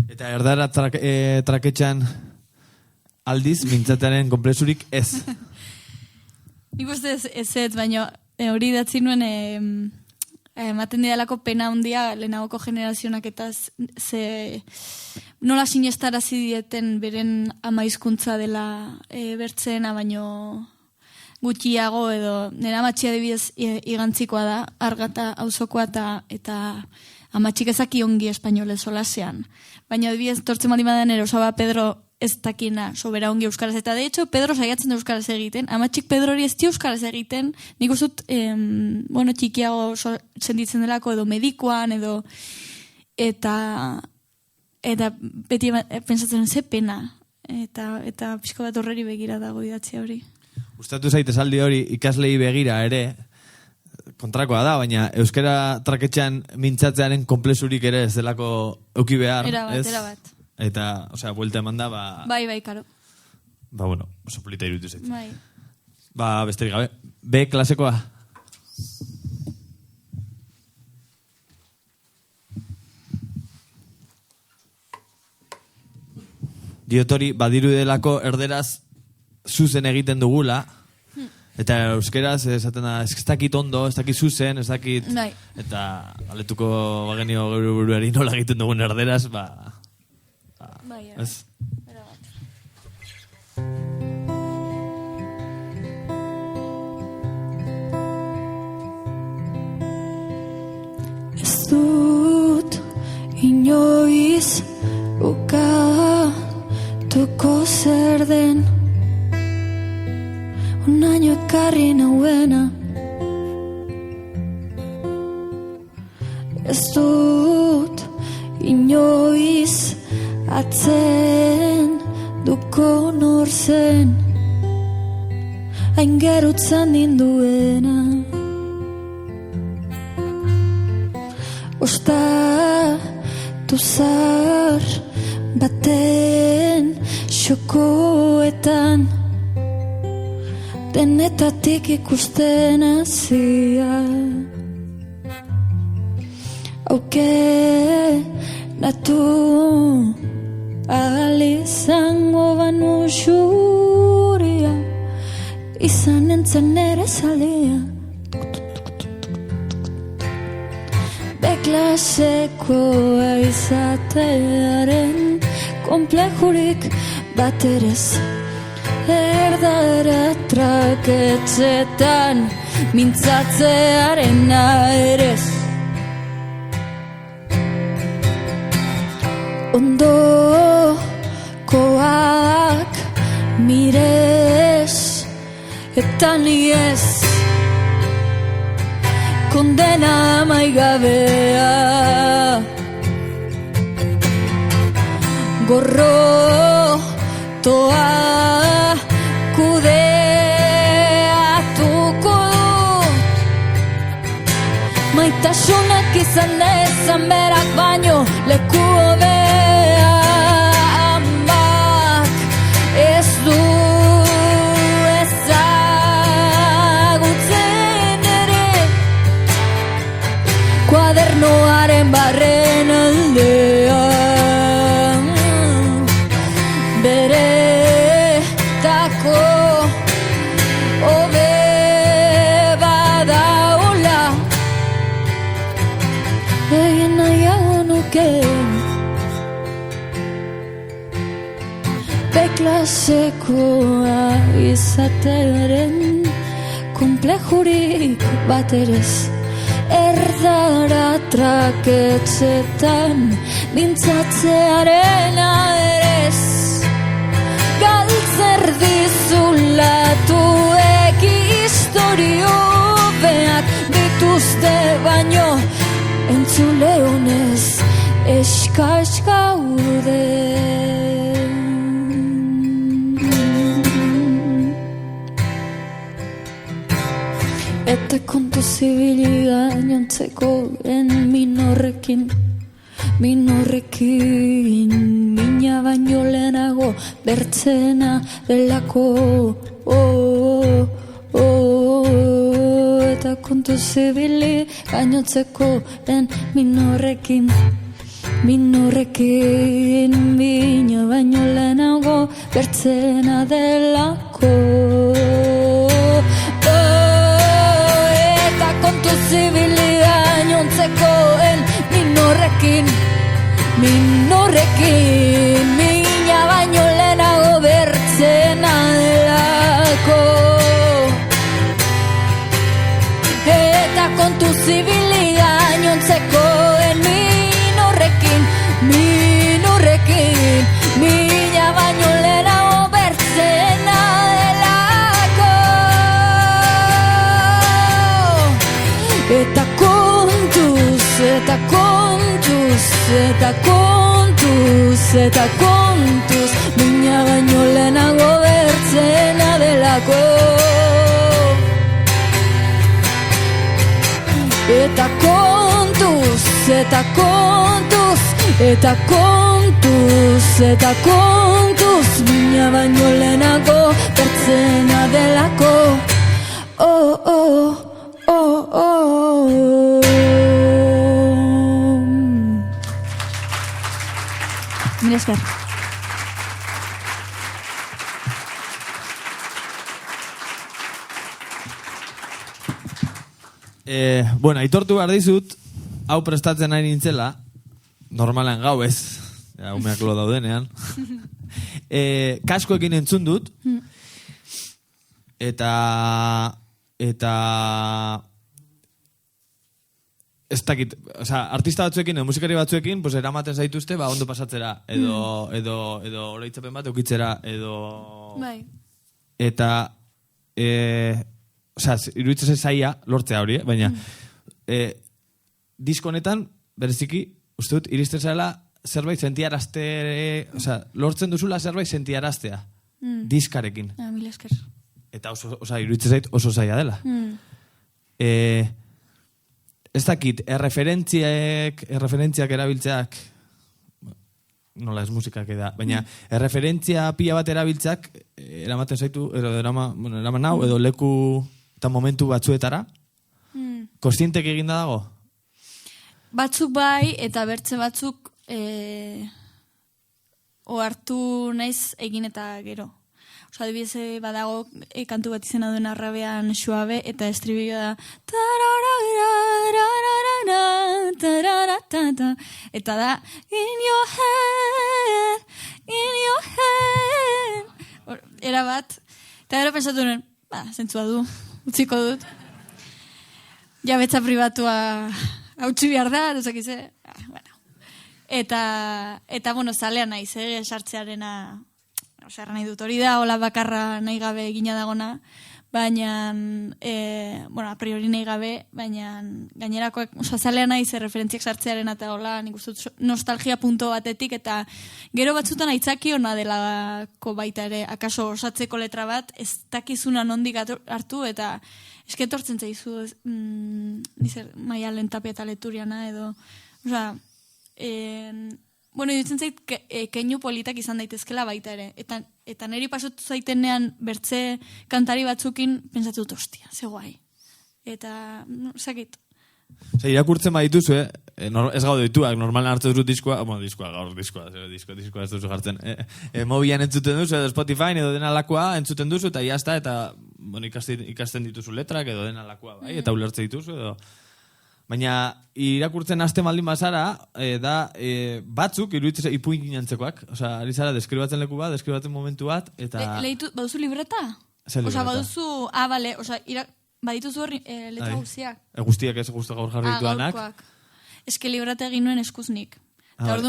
Eta erdara traketxan aldiz, mintzatearen konplexurik ez. Nik uste ez, baina hori datzi nuen ematen didalako pena handia lehenagoko generazionak eta nola sinestarazi dieten beren ama hizkuntza dela bertzeena, baino gutxiago edo nera amatxia adibidez igantzikoa da, Argata auzokoa eta amatxik ezaki ongi espainolez solasean. Baina adibidez tortzen baldin badan Erosaba Pedro ez dakina sobera ongi euskaraz. Eta de hecho, Pedro saiatzen da euskaraz egiten. Amatxik Pedro hori ez dio euskaraz egiten. Nik usut, bueno, txikiago senditzen delako edo medikoan edo eta beti pensatzen ze pena. Eta pixko bat horreri begira dago idatzia hori. Gustatu zaite esaldi hori ikaslei begira ere kontrakoa da, baina euskara traketxean mintzatzearen konplexurik ere ez delako euki behar. Erabat. Eta, osea, buelta eman da, Bai, karo. Bueno, oso polita iruditu zait. Bai. Besterik gabe. B klasekoa. Diotori, badiru delako erderaz zuzen egiten dugula, eta euskeraz esaten da, ez dakit ondo, ez dakit zuzen, ez dakit... Bai. Eta aletuko bagenio geure buruari nola egiten dugun erderaz, Bai, ez? zer den onaino ekarri nauena. Ez dut inoiz atzen duko nor zen hain gerutzan ninduena. Ostatu zar baten xokoetan denetatik ikusten hazia. Aukeratu ahal izango banu xuria izan entzen ere zalia. Beklasekoa izatearen komplejurik baterez erdara traketzetan mintzatzearen aerez. Ondokoak mirez eta niez kondena maigabea. Gorrotoa kudeatuko maitasunak izan ezan berak baino leku hobea. Amak ez du ezagutzen ere kuadernoaren barren aldea. Beretako hobe badaula egin nahiago nuke. Beklasekoa izatearen komplejurik baterez erdara traketzetan mintzatzearen aerez. Galtzer dizulatuek historio beak dituzte baino entzule honez eskaz gaude. Eta kontu zibili gainontzekoen minorrekin mina baino lehenago bertzena delako. Eta kontu zibili gainontzekoen minorrekin mina baino lehenago bertzena delako. Eta kontu zibili gainontzekoen minorrekin mina baino lehenago bertzena delako. Eta kontu zibili gainontzekoen minorrekin mina baino lehenago bertzena delako. Eta kontuz mina baino lehenago bertzena delako. Eta kontuz mina baino lehenago bertzena delako. Mila esker. Bueno, aitortu behar dizut, hau prestatzen nahi nintzela, normalan gau ez, umeak lo daudenean, kaskoekin entzun dut, eta ez dakit, artista batzuekin edo musikari batzuekin, pues eramaten zaituzte, ondo pasatzera, edo oroitzapen bat eukitzera, edo... Bai. Eta, iruditzen zaia lortzea hori, baina disko honetan, bereziki, uste dut, iristen zela zerbait sentiarazte, lortzen duzula zerbait sentiaraztea, diskarekin. Mil esker. Eta iruditzen zait oso zaila dela. Ez dakit, erreferentziak erabiltzeak, nola ez musikak eda, baina erreferentzia pila bat erabiltzeak eramaten zaitu, eraman nau, edo leku eta momentu batzuetara, kostientek eginda dago? Batzuk bai, eta bertze batzuk ohartu naiz egin eta gero. Adibidez badago kantu bat izena duen arrabean suabe, eta estribilloa da eta da in your head era bat, eta gero pensatu nuen, zentzua du, utziko dut jabetza pribatua hautsi behar da, ezakize, eta bueno, zalea naiz, sartzearena. Erra nahi dut, hori da, hola bakarra nahi gabe egina dagona, baina, a priori nahi gabe, baina gainerakoak, zalea nahi ze referentziak sartzearen eta hola, nik uste nostalgia punto batetik, eta gero batzutan aitzaki hona delako baita ere, akaso osatzeko letra bat, ez dakizuna nondik hartu, eta esketortzen zaizu, Maialen Tapia eta Leturiana, edo, bueno, iruditzen zait, keinu politak izan daitezkela baita ere. Eta niri pasatu zaitenean bertze kantari batzukin pentsatu dut, ostia, ze guai. Eta, zakit. Irakurtzen badituzu, ez gaude dituak, normalan hartzen duzu diskoa ez duzu jartzen. Mobian entzuten duzu, edo Spotify, edo dena lakoa entzuten duzu, eta jazta, eta ikasten dituzu letrak, edo dena lakoa, bai, eta ulertze dituzu, edo... Baina irakurtzen hasten baldin bazara, batzuk iruditzen ipuin ginantzekoak. Ari zara, deskribatzen leku bat, deskribatzen momentu bat, eta... Baduzu libreta? Zer libreta? Baduzu, bale, badituzu hori letra guztiak. Guztiak ez guztiak gaur jarri dituanak. Gaurkoak. Eske libreta egin nuen eskuznik.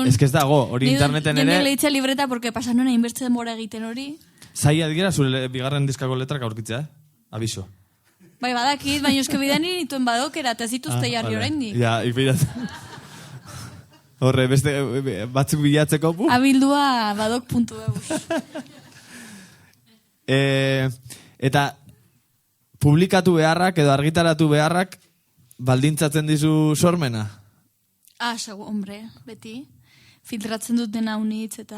Ez que ez dago, hori interneten ere... Jende lehitzea libreta, porque pasan nuen hainbertze denbora egiten hori. Zaila dira zure bigarren diskako letrak aurkitzea, abiso. Bai, badakit, baina eske bidean irituen badokera, eta zituzte jarri oraindik. Ja, ipirat. Horre, beste batzuk bilatzeko. Abildua badok.eus. Eta publikatu beharrak edo argitaratu beharrak baldintzatzen dizu sormena? Hombre, beti. Filtratzen dut dena unitz, eta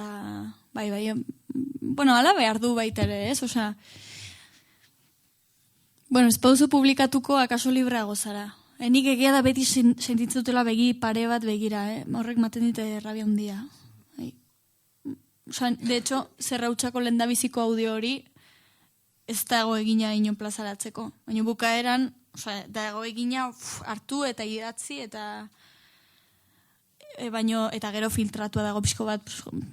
bai, bueno, ala behar du baita ere, ez? Bueno, ez pauzu publikatuko akaso libreago zara. Nik egia da beti sentitzen dutela begi pare bat begira, horrek maten dite rabia handia. De hecho, zerrautxako lendabiziko audio hori ez dago egina inon plazaratzeko. Baina bukaeran, dago egina hartu eta idatzi eta gero filtratua dago pixko bat,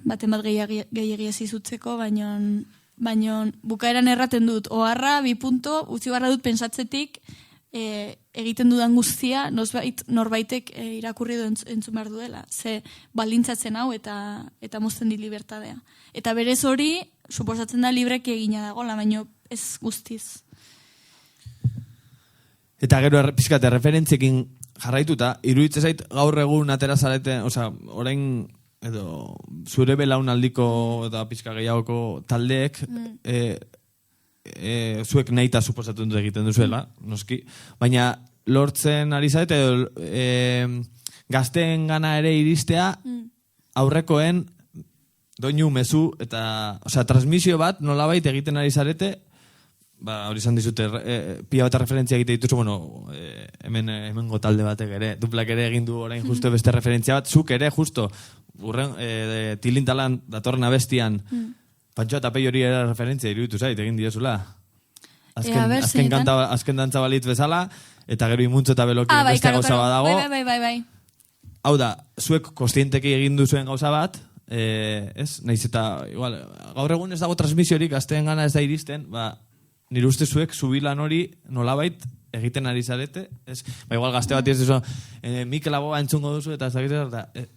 baten bat gehiagia zizutzeko, baina bukaeran erraten dut, oharra, 2 punto, utzi barra dut pensatzetik, egiten dudan guztia, norbaitek irakurri du entzun behar duela. Ze baldintzatzen hau eta mozten dit libertadea. Eta berez hori, suposatzen da libreki egina dagoela, baina ez guztiz. Eta gero pizkate referentziekin jarraituta, iruditzen zait gaur egun atera zareten, orain edo zure belaunaldiko eta pizka gehiagoko taldeek zuek nahita suposatu dut egiten duzuela, noski, baina lortzen ari zarete edo gazteen gana ere iristea aurrekoen doinu mezu eta, transmisio bat nolabait egiten ari zarete, hori izan dizute, pila bat referentzia egite dituzu, hemengo talde batek ere, duplak ere egin du orain justo beste referentzia bat, zuk ere justo, tilintalan datorren abestian, Pantxo eta Pei hori era referentzia iruditu zait, egin diozula. Azken dantza balitz bezala, eta gero imuntzo eta belokien beste gauza bat dago. Bai. Hau da, zuek kostienteki egin duzuen gauza bat, ez? Naiz eta, igual, gaur egun ez dago transmisiorik, gazteen gana ez da iristen, nire uste zuek zubilan hori nolabait egiten ari zarete, ez? Ba, igual gazte bat ez duzu, Mikel Aboa entzungo duzu, eta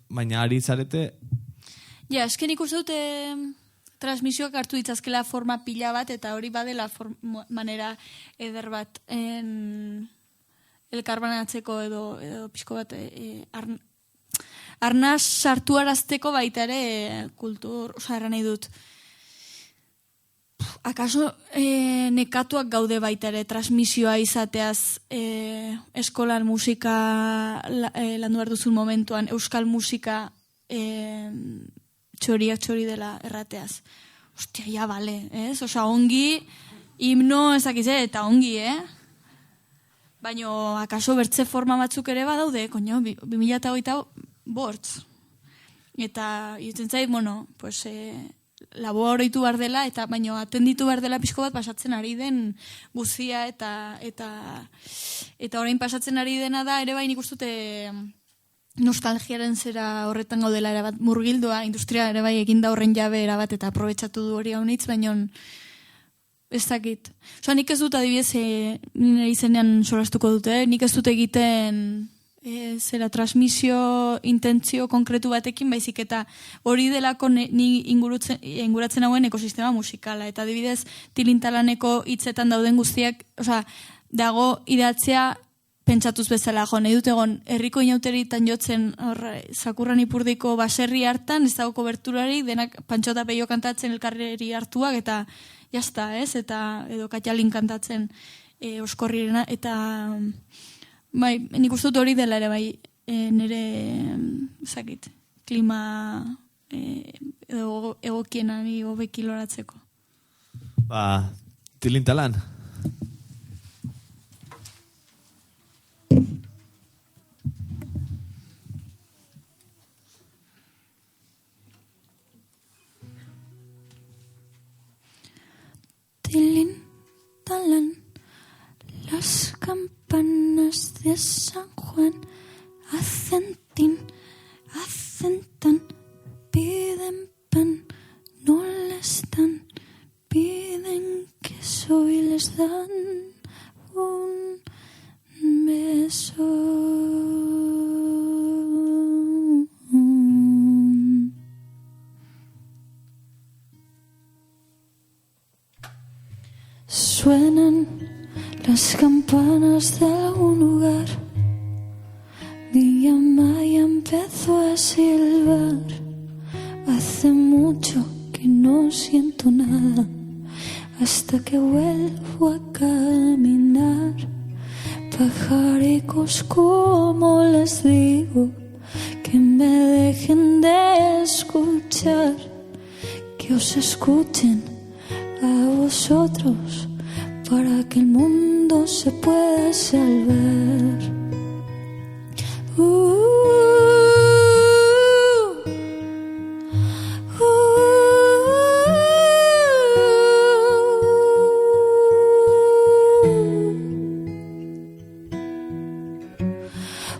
baina ari zarete... Ja, esken ikusten dute transmisioak hartu ditzazkela forma pila bat, eta hori badela manera eder bat elkarbanatzeko edo pixko bat arnaz sartu arazteko baita ere kultur, oza, erran nahi dut. Akaso nekatuak gaude baita ere transmisioa izateaz eskolan musika landu behar duzun momentuan, euskal musika txoriak txori dela errateaz. Ostia, ja, bale, ez? Osa, ongi, himno ezakitze, eta ongi, Baina, akaso bertze forma batzuk ere badaude, koño, 2008 Eta, irutzen zait, bueno, pues, laboroitu behar dela, eta baino atenditu behar dela pixko bat pasatzen ari den guzia, eta orain pasatzen ari dena da, ere bain ikustute nostalgiaren zera horretan gaudela erabat murgildua, industria ere bai eginda horren jabe erabat eta aprobetsatu du hori haunitz, baino ez dakit. Osa, nik ez dut adibidez, nire izenean solastuko dute, nik ez dut egiten zera transmisio intentzio konkretu batekin, baizik eta hori delako ni inguratzen hauen ekosistema musikala. Eta adibidez, Tilintalaneko hitzetan dauden guztiak, osa, dago idatzea pentsatuz bezala, nahi dut egon, herriko inauteritan jotzen Zakurran Ipurdiko baserri hartan, ez dago koberturari, denak Pantxota Peio kantatzen elkarreri hartuak, eta jazta, ez? Eta edo Katxalin kantatzen Oskorrirena, eta bai, nik uste dut hori dela ere, bai, nire, zakit, klima edo egokiena ni hobeki loratzeko. Ba, Tilintalan. Tilintalan, las campanas de San Juan hacen tin, hacen tan, piden pan, no les dan, piden queso y les dan un beso. Suenan las campanas de algún lugar. Mi mamá ya empezó a silbar. Hace mucho que no siento nada, hasta que vuelvo a caminar. Pajaricos, como les digo, que me dejen de escuchar, que os escuchen a vosotros, para que el mundo se pueda salvar.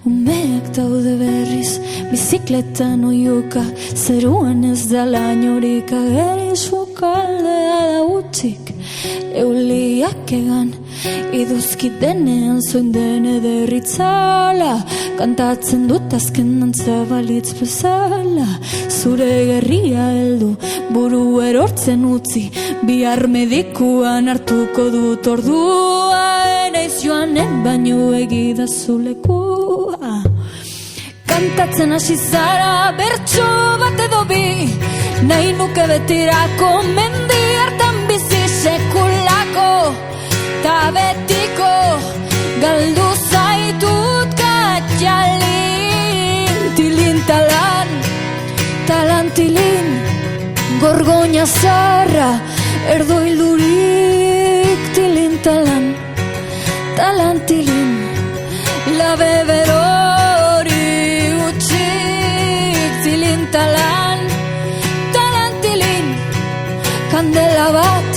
Umeak daude berriz, bizikletan oiuka, zeruan ez da lainorik ageriz ukaldea da utzik. Euliak egan, iduzki denean zoin dene derritzala, kantatzen dut azken dantza balitz bezala. Zure gerria heldu, buru erortzen utzi, bihar medikuan hartuko dut ordua. Enaiz joanen baino egidazu lekua. Kantatzen hasi zara bertso bat edo bi, nahi nuke betirako mendi hartan bizi sekulako, ta betiko galdu zaitut Katxalin. Tilintalan, talantilin, gorgoina zarra, erdo hildurik. Tilintalan, talantilin, labe berori utxik. Tilintalan, talantilin, kandela bat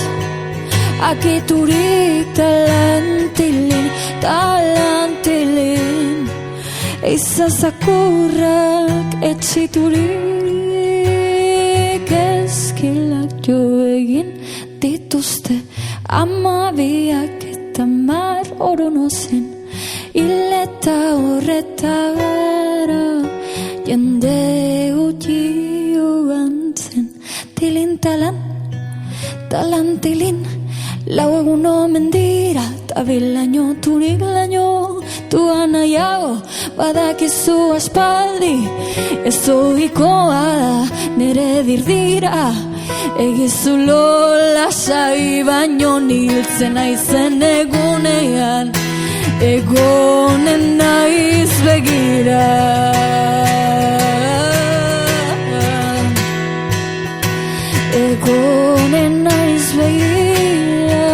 akiturik. Talantilin, talantilin, eizazakurrak etxiturik. Ezkilak jo egin dituzte, amabiak eta mar orono zen, hileta horretara, jende gutxi joan zen. Tilin talan, talan tilin, lau egun omen dira, tabilaino, turik laino, tuan nahiago, badakizu aspaldi, ez ohikoa da, nere dirdira, egizu lasai baino niltzen naizen egunean, egonen naiz begira. Egonen naiz begira.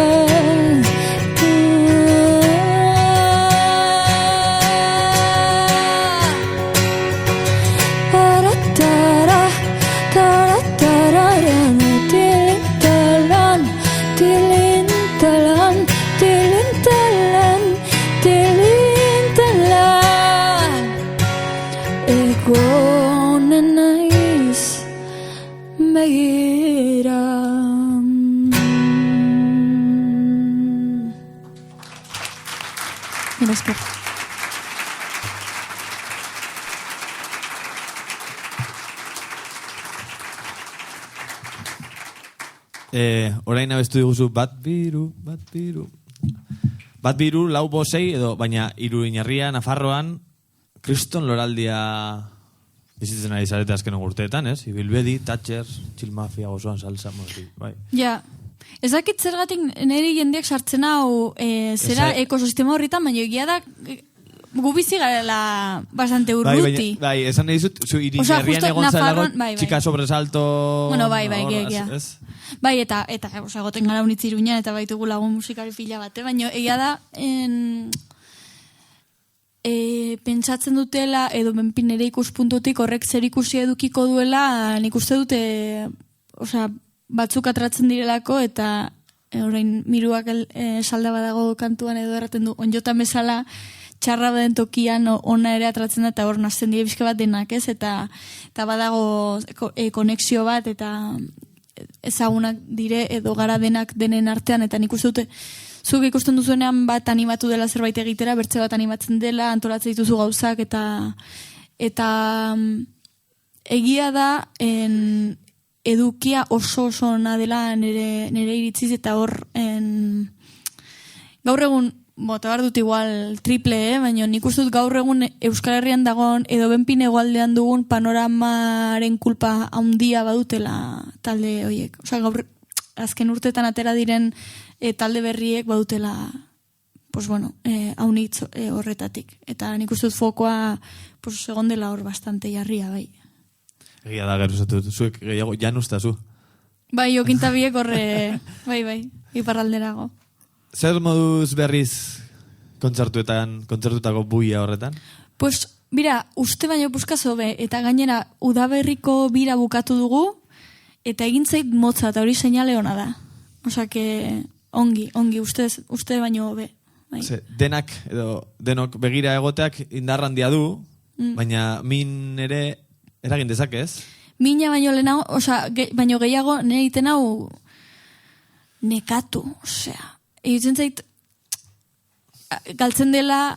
Taratara, taratararan, tilintalan, tilintalan, tilintalan, tilintalan. Egonen naiz begira. Esker. Orain abestu diguzu bat biru. Bat biru, lau bosei, edo, baina Iruñerria, Nafarroan, kriston loraldia bizitzen ari zarete azken urteetan, ez? Ibilbedi, Thatcher, Txilmafia, gozoan salsa, bai. Ja, ez dakit zergatik niri jendeak sartzen hau zera ekosistema horretan, baina egia da gu bizi garela bastante urruti. Bai, esan nahi dizut, zu Iruñerrian egon zailago, txika sobresalto... Bueno, bai, egia. Bai, eta egoten gara unitzi Iruñan, eta baitugu lagun musikari pila bate, baina egia da, pentsatzen dutela, edo benpin ere ikuspuntutik horrek zer ikusi edukiko duela, nik uste dute, batzuk atratzen direlako, eta orain miruak salda badago kantuan edo erraten du, onjotan bezala, txarra baden tokian ona ere atratzen da, eta hor nazten dire bizka bat denak, ez? Eta badago konexio bat, eta ezagunak dire edo gara denak denen artean, eta nik uste dute, zuk ikusten duzuenean bat animatu dela zerbait egitera, bertze bat animatzen dela, antolatzen dituzu gauzak, eta egia da edukia oso ona dela nire iritziz, eta hor gaur egun bota behar dut igual triple, baina nik uste dut gaur egun Euskal Herrian dagoen edo benpin egualdean dugun panoramaren kulpa handia badutela talde horiek. Osa, gaur azken urtetan atera diren talde berriek badutela haunitz horretatik. Eta nik uste dut fokoa egon dela hor bastante jarria, bai. Egia da, gero zatu, zuek gehiago januztazu. Bai, okintabiek horre, bai, iparralderago. Zer moduz berriz kontzertutako buia horretan? Pues, bira, uste baino puskazo be, eta gainera udaberriko bira bukatu dugu, eta egin zait motza, eta hori seinale hona da. Osa, que ongi, uste baino be. Bai. Denok begira egoteak indarrandia du, baina min ere eragin dezakez? Mina baino lehenago, baino gehiago, nire egiten hau nekatu, osea. Egitzen zait, galtzen dela,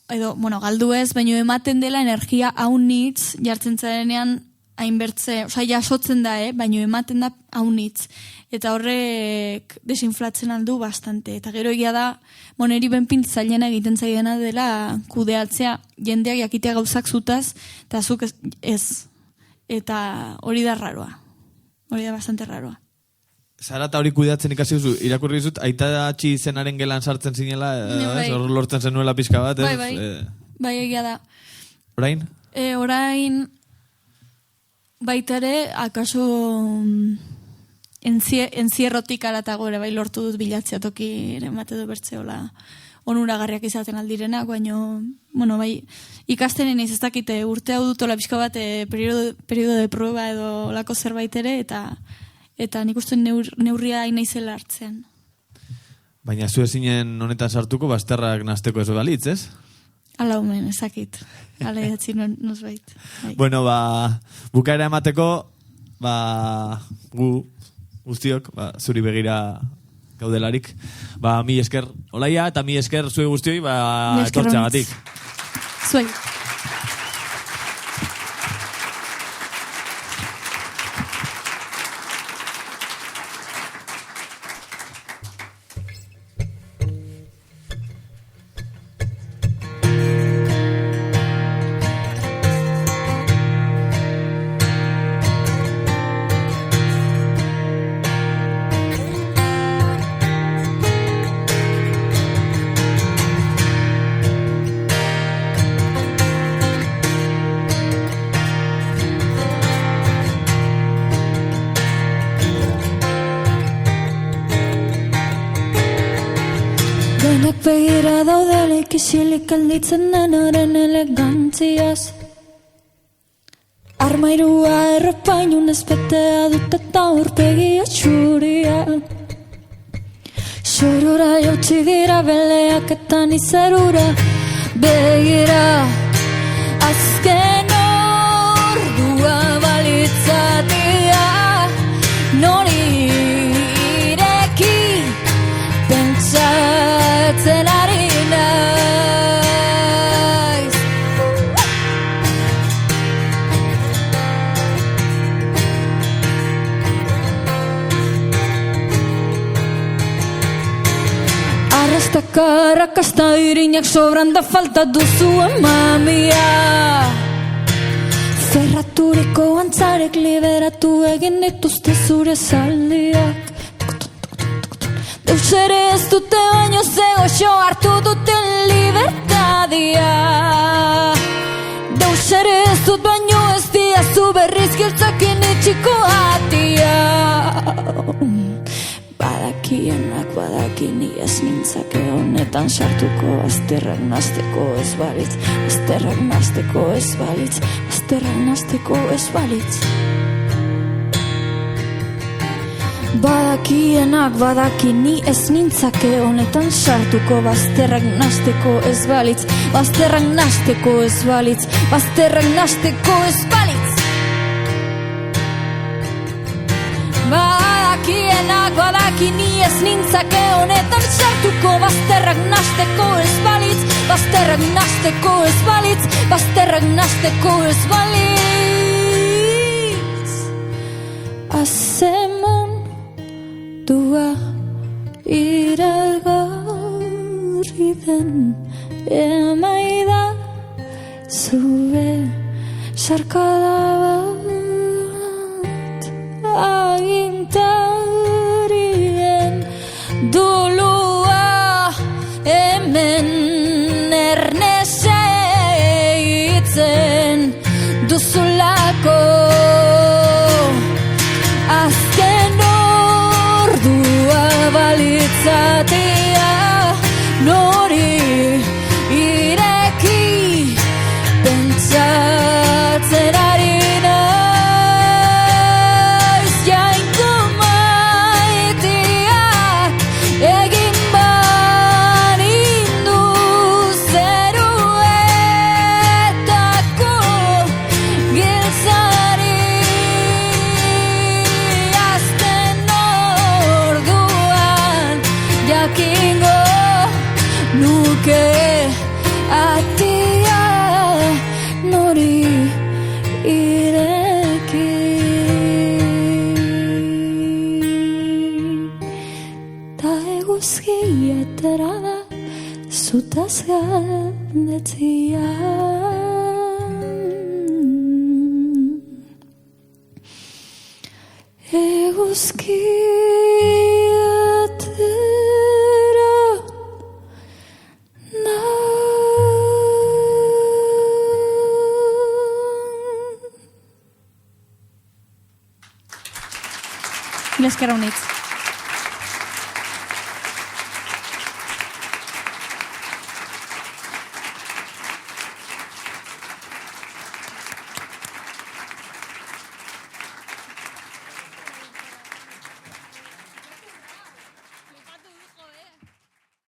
galdu ez, baino ematen dela energia haunitz, jartzen zarenean hainbertze, jasotzen da, baino ematen da haunitz. Eta horrek desinflatzen aldu bastante. Eta gero egia da, moneri benpint zailena egiten zaidena dela kudeatzea, jendeak jakitea gauzak zutaz, eta zuk ez. Eta hori da raroa. Hori da bastante raroa. Zara eta hori kudeatzen ikasi duzu, irakurri dizut, aita atxi zenaren gelan sartzen zinela, hor lortzen zenuela pixka bat, ez? Bai, egia da. Orain? Orain, baita ere, akaso enzierrotik aratago ere, bai, lortu dut bilatzea toki, ere mate du bertzeola onuragarriak izaten aldirenak, baino, bai, ikastenen ez dakite, urte hau dutola pixka bat, periodo de prueba edo lako zerbait ere, eta nik uste neurria inaizela hartzen. Baina zu ezinen honetan sartuko, basterrak nazteko ez balitz, ez? Ala omen, ezakit. Ala idatzi nos bait. Bueno, bukaera emateko, gu guztiok, zuri begira gaudelarik. Mi esker Olaia eta mi esker zuei guztioi etortzeagatik. Zuei. Denak begira daudelik isilik alditzen denaren elegantziaz. Armairua erropainun ezpetea dut eta urpegia txuria. Xurura jautsi dira beleak eta nizerura begira. Azken ordua balitzatia nori ireki pentsatzen ari naiz. Arrastaka arrakasta irinak sobran da falta duzuen mamia. Zerraturiko antzarek liberatu egin dituzte zure zaldiak. Deus ere ez dute baino zegoxo hartu duten libertadia. Deus ere ez dut baino ez diazu berriz giltzakin itxiko atia. Badakienak badakini ez nintzake honetan sartuko. Azterrak nasteko ez balitz, azterrak nasteko ez balitz, azterrak nasteko ez balitz. Badakienak badakini ez nintzake honetan sartuko. Bazterrak nasteko ez balitz, bazterrak nasteko ez balitz, bazterrak nasteko ez balitz. Badakienak badakini ez nintzake honetan sartuko. Bazterrak nasteko ez balitz, bazterrak nasteko ez balitz, bazterrak nasteko ez balitz. Azemon dua iragarri den emaida zure sarkada bat agintarien dolua hemen ernezeitzen duzulako. Azken ordua balitzatia nori ireki pentsatzen ari naiz. Jainko maiteak egin banindu zeruetako giltzari. Azken orduan jakingo nuke atia nori ireki. Ta eguzki atera da zutaz galdetzia. Eguzki atera na. Mila esker honitz.